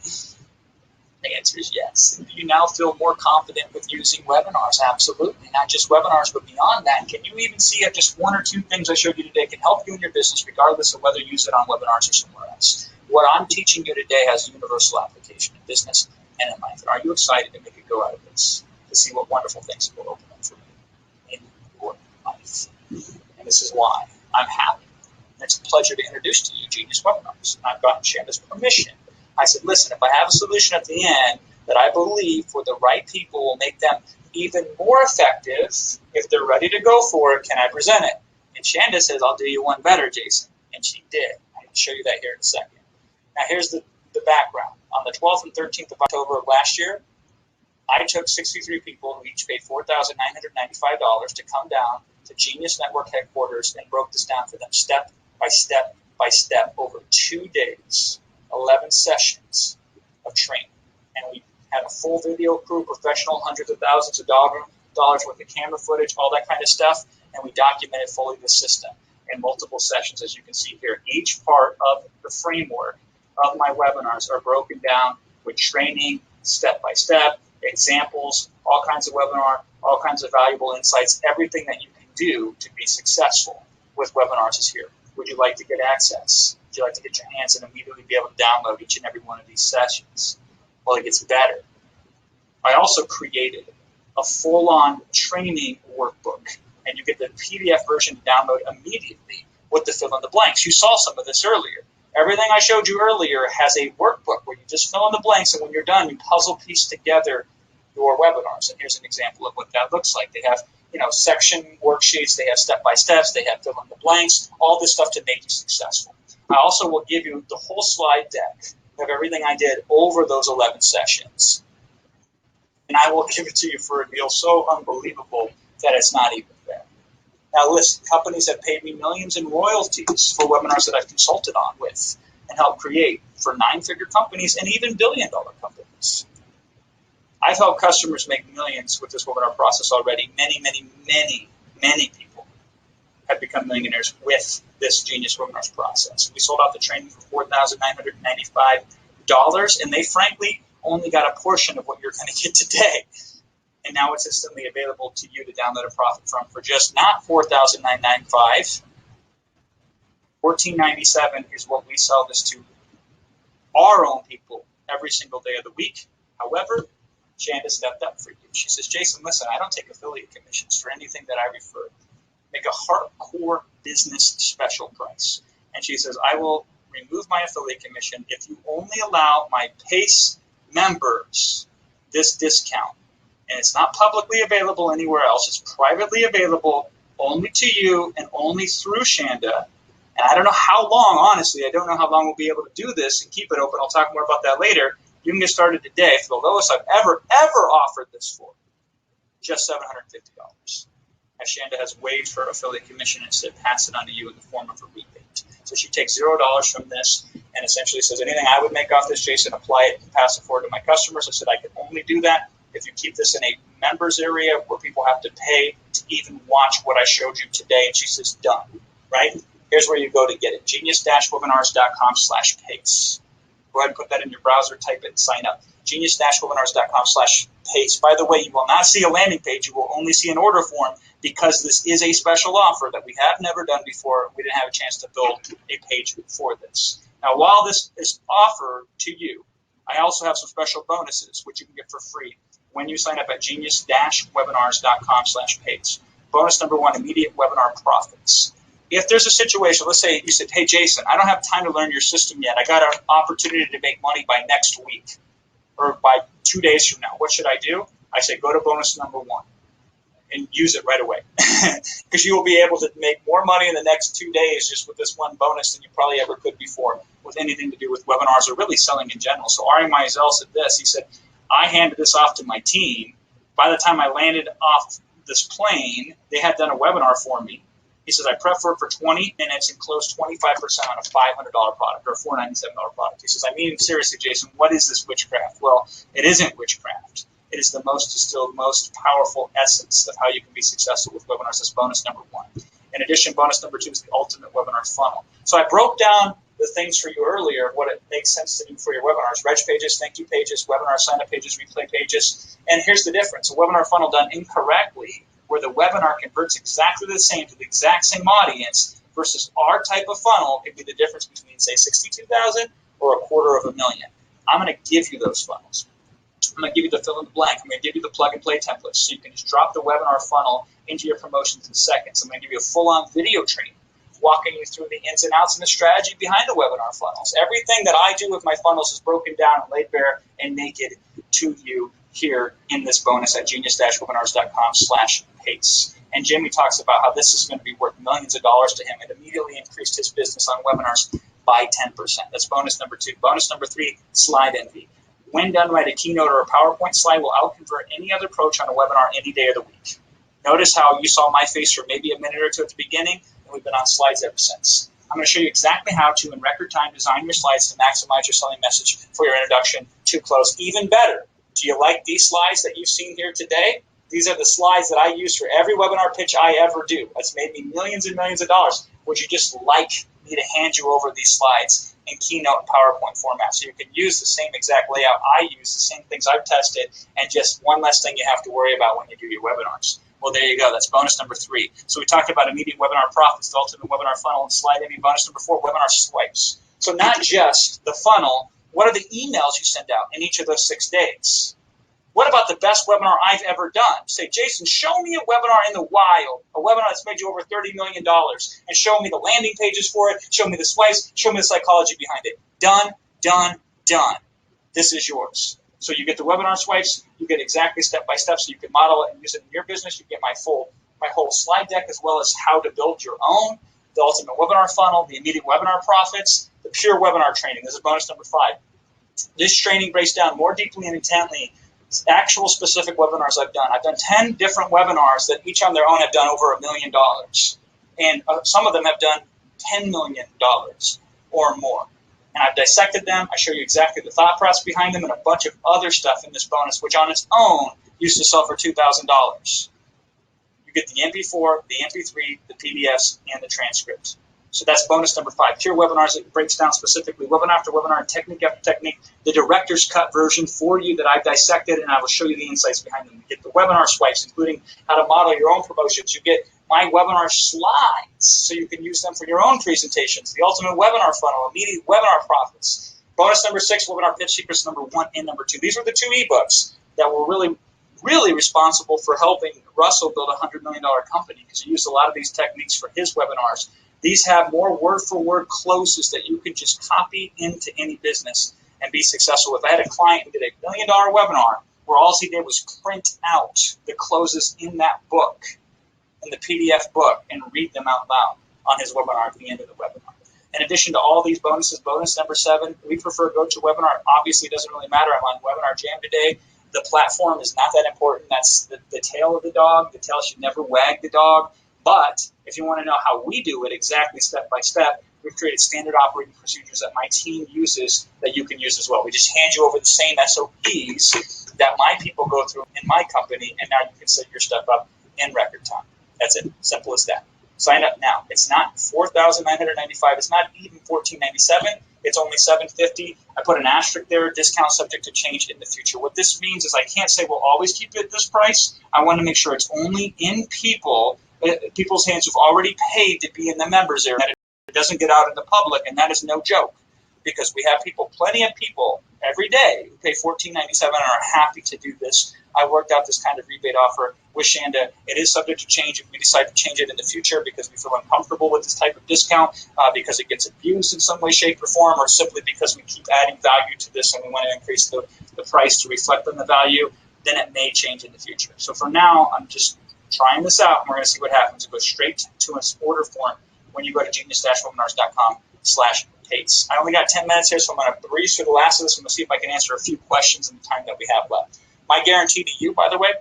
[SPEAKER 1] The answer is yes. Do you now feel more confident with using webinars? Absolutely. Not just webinars, but beyond that. Can you even see if just 1 or 2 things I showed you today can help you in your business, regardless of whether you use it on webinars or somewhere else? What I'm teaching you today has a universal application in business and in life. Are you excited to make a go out of this, to see what wonderful things will open up for you in your life? And this is why I'm happy. And it's a pleasure to introduce to you Genius Webinars. I've gotten Shanda's permission. I said, listen, if I have a solution at the end that I believe for the right people will make them even more effective, if they're ready to go for it, can I present it? And Shanda says, I'll do you one better, Jason. And she did. I'm going to show you that here in a second. Now, here's the background. On the 12th and 13th of October of last year, I took 63 people who each paid $4,995 to come down to Genius Network headquarters and broke this down for them step by step by step over 2 days, 11 sessions of training. And we had a full video crew, professional, hundreds of thousands of dollars worth of camera footage, all that kind of stuff, and we documented fully the system in multiple sessions, as you can see here. Each part of the framework of my webinars are broken down with training, step by step, examples, all kinds of webinar, all kinds of valuable insights. Everything that you can do to be successful with webinars is here. Would you like to get access? Would you like to get your hands and immediately be able to download each and every one of these sessions? Well, it gets better. I also created a full-on training workbook, and you get the PDF version to download immediately with the fill in the blanks. You saw some of this earlier. Everything I showed you earlier has a workbook where you just fill in the blanks, and when you're done, you puzzle piece together your webinars. And here's an example of what that looks like. They have, section worksheets, they have step-by-steps, they have fill in the blanks, all this stuff to make you successful. I also will give you the whole slide deck of everything I did over those 11 sessions. And I will give it to you for a deal so unbelievable that it's not even fair. Now listen, companies have paid me millions in royalties for webinars that I've consulted on with and helped create for 9-figure companies and even billion-dollar companies. I've helped customers make millions with this webinar process already. Many, many, many, many people have become millionaires with this Genius Webinars process. We sold out the training for $4,995, and they frankly only got a portion of what you're going to get today. And now it's instantly available to you to download and profit from for just not $4,995. $14.97 is what we sell this to our own people every single day of the week. However, Shanda stepped up for you. She says, Jason, listen, I don't take affiliate commissions for anything that I refer. Make a hardcore business special price. And she says, I will remove my affiliate commission if you only allow my PACE members this discount. And it's not publicly available anywhere else. It's privately available only to you and only through Shanda. And I don't know how long, honestly, I don't know how long we'll be able to do this and keep it open. I'll talk more about that later. You can get started today for the lowest I've ever offered this for, just $750. As Shanda has waived her affiliate commission and said, pass it on to you in the form of a rebate. So she takes $0 from this and essentially says, anything I would make off this, Jason, apply it and pass it forward to my customers. I said, I can only do that if you keep this in a members area where people have to pay to even watch what I showed you today. And she says, done, right? Here's where you go to get it, genius-webinars.com/PACE. Go ahead and put that in your browser, type it, and sign up. Genius-webinars.com/PACE. By the way, you will not see a landing page. You will only see an order form because this is a special offer that we have never done before. We didn't have a chance to build a page for this. Now, while this is offered to you, I also have some special bonuses, which you can get for free when you sign up at genius-webinars.com/PACE. Bonus number 1, immediate webinar profits. If there's a situation, let's say you said, hey, Jason, I don't have time to learn your system yet. I got an opportunity to make money by next week or by 2 days from now. What should I do? I say, go to bonus number 1 and use it right away because you will be able to make more money in the next 2 days just with this one bonus than you probably ever could before with anything to do with webinars or really selling in general. So Ari Mizell said this. He said, I handed this off to my team. By the time I landed off this plane, they had done a webinar for me. He says, I prep for it for 20 minutes and closed 25% on a $500 product or a $497 product. He says, I mean, seriously, Jason, what is this witchcraft? Well, it isn't witchcraft. It is the most distilled, most powerful essence of how you can be successful with webinars. That's bonus number 1. In addition, bonus number 2 is the ultimate webinar funnel. So I broke down the things for you earlier, what it makes sense to do for your webinars. Reg pages, thank you pages, webinar sign-up pages, replay pages. And here's the difference. A webinar funnel done incorrectly, where the webinar converts exactly the same to the exact same audience versus our type of funnel could be the difference between, say, 62,000 or $250,000. I'm going to give you those funnels. I'm going to give you the fill in the blank. I'm going to give you the plug and play templates so you can just drop the webinar funnel into your promotions in seconds. I'm going to give you a full-on video training walking you through the ins and outs and the strategy behind the webinar funnels. Everything that I do with my funnels is broken down and laid bare and naked to you here in this bonus at genius-webinars.com/pace. And Jimmy talks about how this is going to be worth millions of dollars to him. It immediately increased his business on webinars by 10%. That's bonus number 2. Bonus number 3, slide envy. When done right, a keynote or a PowerPoint slide will outconvert any other approach on a webinar any day of the week. Notice how you saw my face for maybe a minute or two at the beginning, and we've been on slides ever since. I'm going to show you exactly how to, in record time, design your slides to maximize your selling message for your introduction to close. Even better, do you like these slides that you've seen here today? These are the slides that I use for every webinar pitch I ever do. That's made me millions and millions of dollars. Would you just like me to hand you over these slides in Keynote and PowerPoint format so you can use the same exact layout I use, the same things I've tested, and just one less thing you have to worry about when you do your webinars? Well, there you go. That's bonus number 3. So we talked about immediate webinar profits, the ultimate webinar funnel, and slide envy. Bonus number 4, webinar swipes. So not just the funnel, what are the emails you send out in each of those 6 days? What about the best webinar I've ever done? Say, Jason, show me a webinar in the wild, a webinar that's made you over $30 million, and show me the landing pages for it, show me the swipes, show me the psychology behind it. Done, done, done. This is yours. So you get the webinar swipes, you get exactly step-by-step, so you can model it and use it in your business. You get my whole slide deck, as well as how to build your own, the ultimate webinar funnel, the immediate webinar profits, the pure webinar training. This is bonus number 5. This training breaks down more deeply and intently actual specific webinars I've done. I've done 10 different webinars that each on their own have done over $1 million. And some of them have done $10 million or more. And I've dissected them. I show you exactly the thought process behind them and a bunch of other stuff in this bonus, which on its own used to sell for $2,000. You get the MP4, the MP3, the PDFs, and the transcript. So that's bonus number 5. Pure webinars. It breaks down specifically webinar after webinar and technique after technique. The director's cut version for you that I've dissected, and I will show you the insights behind them. You get the webinar swipes, including how to model your own promotions. You get my webinar slides, so you can use them for your own presentations. The ultimate webinar funnel, immediate webinar profits. Bonus number 6, webinar pitch secrets number 1 and number 2. These are the 2 ebooks that were really responsible for helping Russell build a $100 million company, because he used a lot of these techniques for his webinars. These have more word-for-word closes that you can just copy into any business and be successful with. I had a client who did $1 million webinar where all he did was print out the closes in that book, in the PDF book, and read them out loud on his webinar at the end of the webinar. In addition to all these bonuses, bonus number 7, we prefer GoToWebinar. Obviously, it doesn't really matter. I'm on Webinar Jam today. The platform is not that important. That's the tail of the dog. The tail should never wag the dog. But if you want to know how we do it exactly step by step, we've created standard operating procedures that my team uses that you can use as well. We just hand you over the same SOPs that my people go through in my company, and now you can set your stuff up in record time. That's it. Simple as that. Sign up now. It's not $4,995. It's not even $1,497. It's only $750. I put an asterisk there, discount subject to change in the future. What this means is I can't say we'll always keep it at this price. I want to make sure it's only in people's hands who've already paid to be in the members area. It doesn't get out in the public, and that is no joke, because we have plenty of people every day who pay $14.97 and are happy to do this. I worked out this kind of rebate offer with Shanda. It is subject to change if we decide to change it in the future because we feel uncomfortable with this type of discount, because it gets abused in some way, shape, or form, or simply because we keep adding value to this and we want to increase the price to reflect on the value. Then it may change in the future. So for now, I'm just trying this out, and we're going to see what happens. It goes straight to an order form when you go to genius-webinars.com/pace. I only got 10 minutes here, so I'm going to breeze through the last of this. I'm going to see if I can answer a few questions in the time that we have left. My guarantee to you, by the way,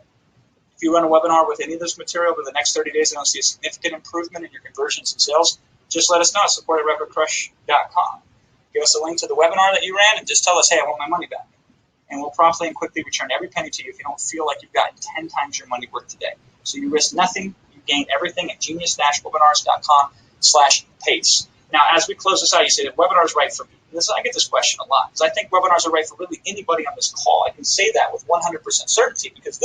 [SPEAKER 1] if you run a webinar with any of this material over the next 30 days and don't see a significant improvement in your conversions and sales, just let us know at support@recordcrush.com. Give us a link to the webinar that you ran and just tell us, hey, I want my money back. And we'll promptly and quickly return every penny to you if you don't feel like you've gotten 10 times your money worth today. So you risk nothing. You gain everything at genius-webinars.com/pace. Now, as we close this out, you say the webinar is right for me. I get this question a lot, because I think webinars are right for really anybody on this call. I can say that with 100% certainty, because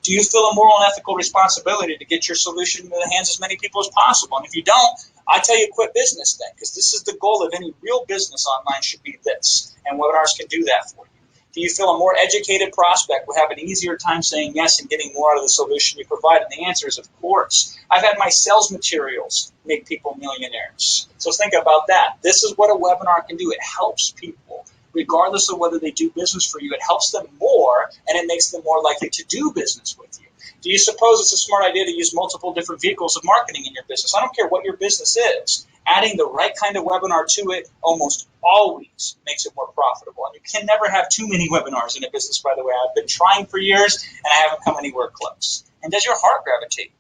[SPEAKER 1] do you feel a moral and ethical responsibility to get your solution into the hands of as many people as possible? And if you don't, I tell you, quit business then, because this is the goal of any real business online should be this. And webinars can do that for you. Do you feel a more educated prospect will have an easier time saying yes and getting more out of the solution you provide? And the answer is, of course. I've had my sales materials make people millionaires. So think about that. This is what a webinar can do. It helps people, regardless of whether they do business for you. It helps them more, and it makes them more likely to do business with you. Do you suppose it's a smart idea to use multiple different vehicles of marketing in your business? I don't care what your business is. Adding the right kind of webinar to it almost always makes it more profitable. And you can never have too many webinars in a business, by the way. I've been trying for years, and I haven't come anywhere close. And does your heart gravitate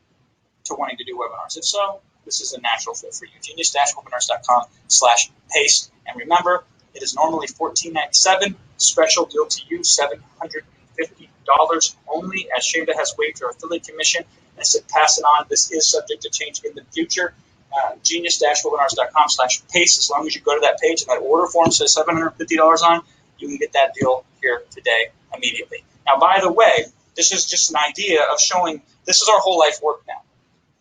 [SPEAKER 1] to wanting to do webinars? If so, this is a natural fit for you. genius-webinars.com/pace. And remember, it is normally $14.97. Special deal to you, $750 only, as Shanda has waived her affiliate commission. And I said, pass it on. This is subject to change in the future. Genius-webinars.com/pace. As long as you go to that page and that order form says $750 on, you can get that deal here today immediately. Now, by the way, this is just an idea of showing this is our whole life work now.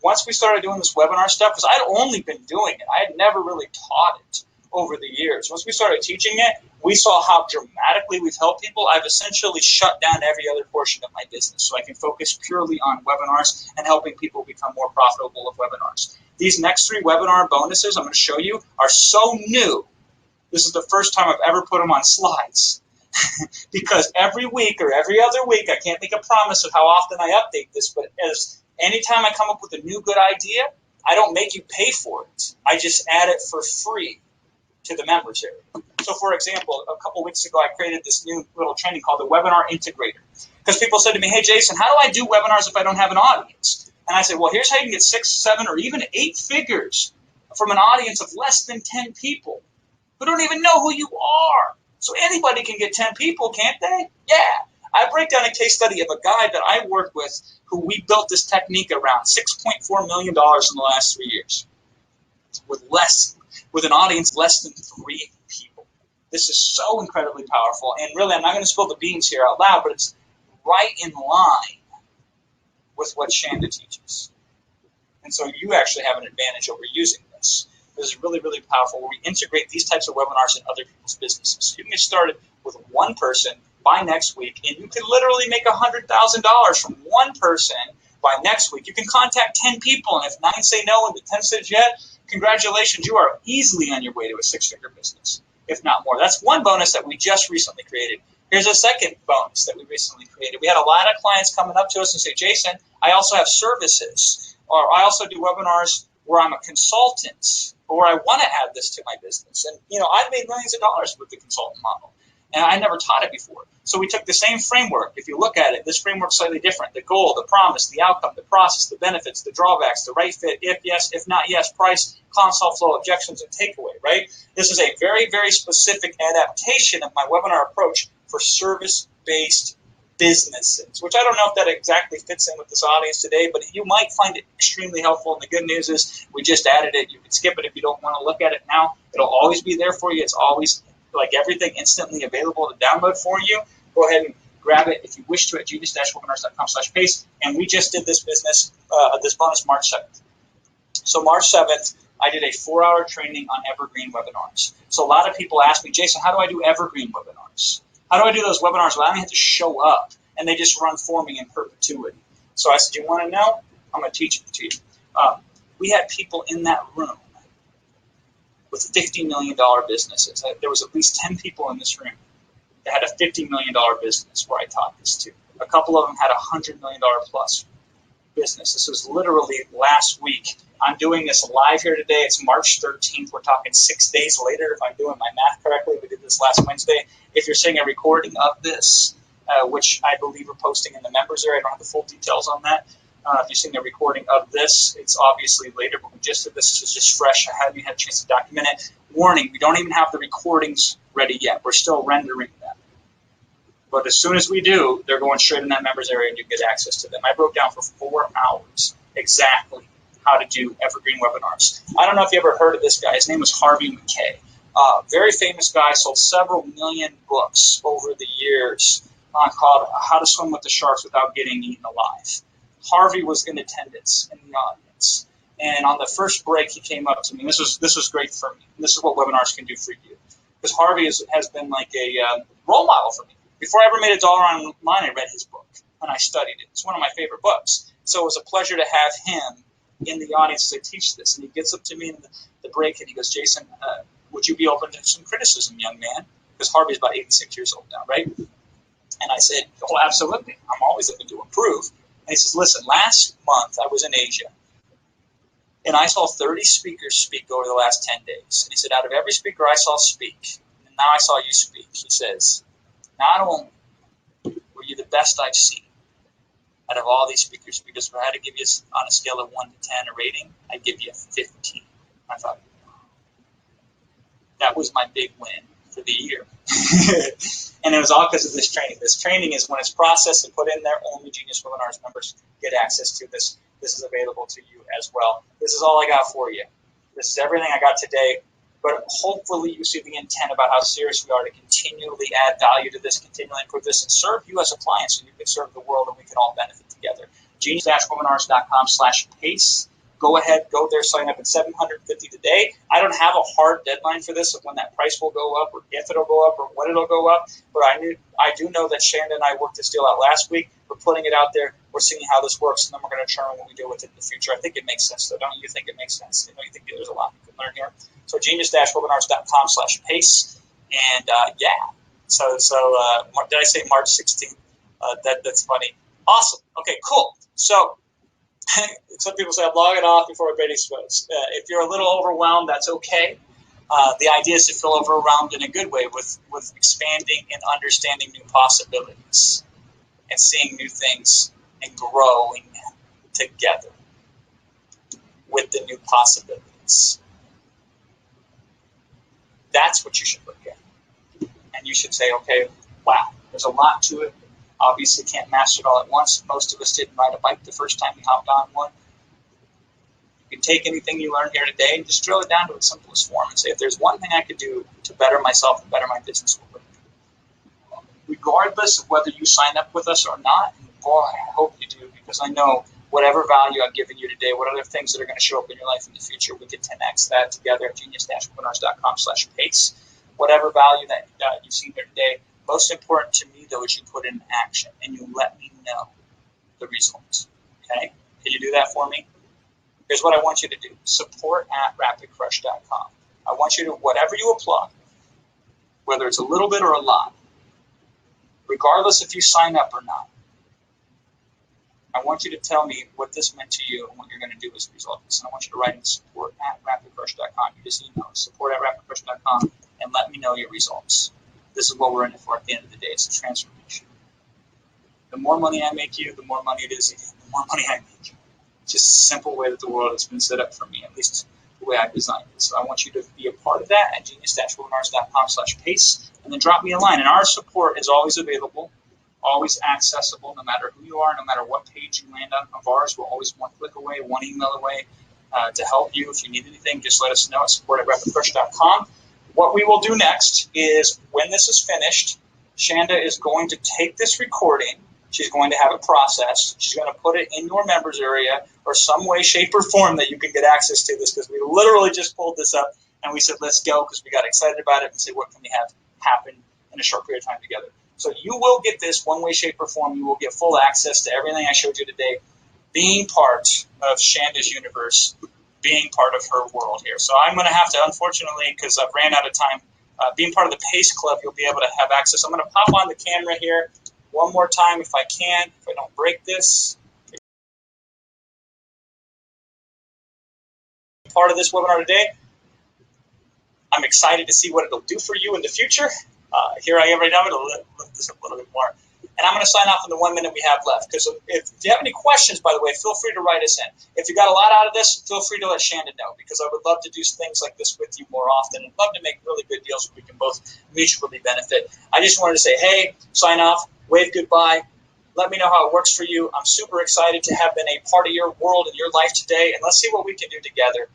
[SPEAKER 1] Once we started doing this webinar stuff, because I'd only been doing it, I had never really taught it over the years. Once we started teaching it, we saw how dramatically we've helped people. I've essentially shut down every other portion of my business so I can focus purely on webinars and helping people become more profitable with webinars. These next 3 webinar bonuses I'm going to show you are so new. This is the first time I've ever put them on slides. Because every week or every other week, I can't make a promise of how often I update this, but anytime I come up with a new good idea, I don't make you pay for it. I just add it for free to the members area. So for example, a couple weeks ago, I created this new little training called the Webinar Integrator. Because people said to me, hey, Jason, how do I do webinars if I don't have an audience? And I said, well, here's how you can get 6, 7, or even 8 figures from an audience of less than 10 people who don't even know who you are. So anybody can get 10 people, can't they? Yeah. I break down a case study of a guy that I worked with who we built this technique around, $6.4 million in the last 3 years with an audience less than 3 people. This is so incredibly powerful. And really, I'm not going to spill the beans here out loud, but it's right in line with what Shanda teaches. And so you actually have an advantage over using this. This is really, really powerful where we integrate these types of webinars in other people's businesses. You can get started with one person by next week, and you can literally make $100,000 from one person by next week. You can contact 10 people, and if 9 say no and the 10 says yes, congratulations, you are easily on your way to a 6-figure business, if not more. That's one bonus that we just recently created. Here's a second bonus that we recently created. We had a lot of clients coming up to us and say, Jason, I also have services, or I also do webinars where I'm a consultant, or I want to add this to my business. And, I've made millions of dollars with the consultant model, and I never taught it before. So we took the same framework. If you look at it, this framework's slightly different. The goal, the promise, the outcome, the process, the benefits, the drawbacks, the right fit, if yes, if not yes, price, consult flow, objections, and takeaway, right? This is a very, very specific adaptation of my webinar approach for service-based businesses, which I don't know if that exactly fits in with this audience today, but you might find it extremely helpful. And the good news is we just added it. You can skip it if you don't want to look at it now. It'll always be there for you. It's always, like everything, instantly available to download for you. Go ahead and grab it if you wish to at genius-webinars.com/pace. And we just did this business, this bonus March 7th. So March 7th, I did a 4-hour training on evergreen webinars. So a lot of people ask me, Jason, how do I do evergreen webinars? How do I do those webinars where I don't have to show up and they just run for me in perpetuity? So I said, you want to know? I'm going to teach it to you. We had people in that room with $50 million businesses. There was at least 10 people in this room that had a $50 million business where I taught this to. A couple of them had a $100 million plus business. This was literally last week. I'm doing this live here today. It's March 13th. We're talking 6 days later, if I'm doing my math correctly. We did this last Wednesday. If you're seeing a recording of this, which I believe we're posting in the members area, I don't have the full details on that. If you're seeing a recording of this, it's obviously later, but we just did this. This is just fresh. I haven't even had a chance to document it. Warning, we don't even have the recordings ready yet. We're still rendering them. But as soon as we do, they're going straight in that members area and you get access to them. I broke down for 4 hours exactly how to do evergreen webinars. I don't know if you ever heard of this guy. His name was Harvey McKay. Very famous guy, sold several million books over the years called How to Swim with the Sharks Without Getting Eaten Alive. Harvey was in attendance in the audience. And on the first break, he came up to me. This was great for me. This is what webinars can do for you. Because Harvey has been like a role model for me. Before I ever made a dollar online, I read his book and I studied it. It's one of my favorite books. So it was a pleasure to have him in the audience to teach this. And he gets up to me in the break and he goes, Jason, would you be open to some criticism, young man? Because Harvey's about 86 years old now, right? And I said, oh, absolutely. I'm always open to improve. And he says, listen, last month I was in Asia, and I saw 30 speakers speak over the last 10 days. And he said, out of every speaker I saw speak, and now I saw you speak, he says, not only were you the best I've seen out of all these speakers, because if I had to give you on a scale of 1 to 10 a rating, I'd give you a 15. I thought, that was my big win for the year. And it was all because of this training. This training is when it's processed and put in there, only Genius Webinars members get access to this. This is available to you as well. This is all I got for you. This is everything I got today. But hopefully you see the intent about how serious we are to continually add value to this, continually improve this, and serve you as a client so you can serve the world and we can all benefit together. Genius-webinars.com/pace. Go ahead, go there, sign up at $750 today. I don't have a hard deadline for this of when that price will go up or if it'll go up or when it'll go up, but I do know that Shanda and I worked this deal out last week. We're putting it out there. We're seeing how this works, and then we're going to determine what we do with it in the future. I think it makes sense, though. Don't you think it makes sense? You think there's a lot you can learn here? So genius-webinars.com/pace, and So did I say March 16th? That's funny. Awesome. Okay, cool. So some people say, I'm logging off before everybody swells. If you're a little overwhelmed, that's okay. The idea is to feel overwhelmed in a good way with expanding and understanding new possibilities and seeing new things and growing together with the new possibilities. That's what you should look at. And you should say, okay, wow, there's a lot to it. Obviously can't master it all at once. Most of us didn't ride a bike the first time we hopped on one. You can take anything you learned here today and just drill it down to its simplest form and say, if there's one thing I could do to better myself and better my business, what would it be? Regardless of whether you sign up with us or not, and boy, I hope you do, because I know whatever value I've given you today, what other things that are going to show up in your life in the future, we can 10x that together at genius-webinars.com/pace. Whatever value that you've seen here today, most important to me, though, is you put in action and you let me know the results. Okay? Can you do that for me? Here's what I want you to do. Support@rapidcrush.com. I want you to, whatever you apply, whether it's a little bit or a lot, regardless if you sign up or not, I want you to tell me what this meant to you and what you're going to do as a result of this. And I want you to write in support@rapidcrush.com. You just email support@rapidcrush.com and let me know your results. This is what we're in it for at the end of the day. It's a transformation. The more money I make you, the more money it is. The more money I make you. It's just a simple way that the world has been set up for me, at least the way I designed it. So I want you to be a part of that at genius-webinars.com/pace, and then drop me a line. And our support is always available, always accessible, no matter who you are, no matter what page you land on of ours. We're always one click away, one email away to help you. If you need anything, just let us know at support@rapidcrush.com. What we will do next is, when this is finished, Shanda is going to take this recording. She's going to have it processed. She's going to put it in your members area or some way, shape, or form that you can get access to this, because we literally just pulled this up and we said, let's go, because we got excited about it and said, what can we have happen in a short period of time together? So you will get this one way, shape, or form. You will get full access to everything I showed you today, being part of Shanda's universe, being part of her world here. So I'm going to have to, unfortunately, because I've ran out of time, being part of the PACE Club, you'll be able to have access. I'm going to pop on the camera here one more time if I can, if I don't break this. Part of this webinar today. I'm excited to see what it'll do for you in the future. Here I am right now. I'm going to lift this up a little bit more. And I'm going to sign off in the 1 minute we have left. Because if you have any questions, by the way, feel free to write us in. If you got a lot out of this, feel free to let Shanda know, because I would love to do things like this with you more often. I'd love to make really good deals where we can both mutually benefit. I just wanted to say, hey, sign off, wave goodbye. Let me know how it works for you. I'm super excited to have been a part of your world and your life today. And let's see what we can do together.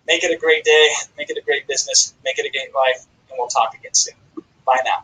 [SPEAKER 1] Make it a great day. Make it a great business. Make it a great life. And we'll talk again soon. Bye now.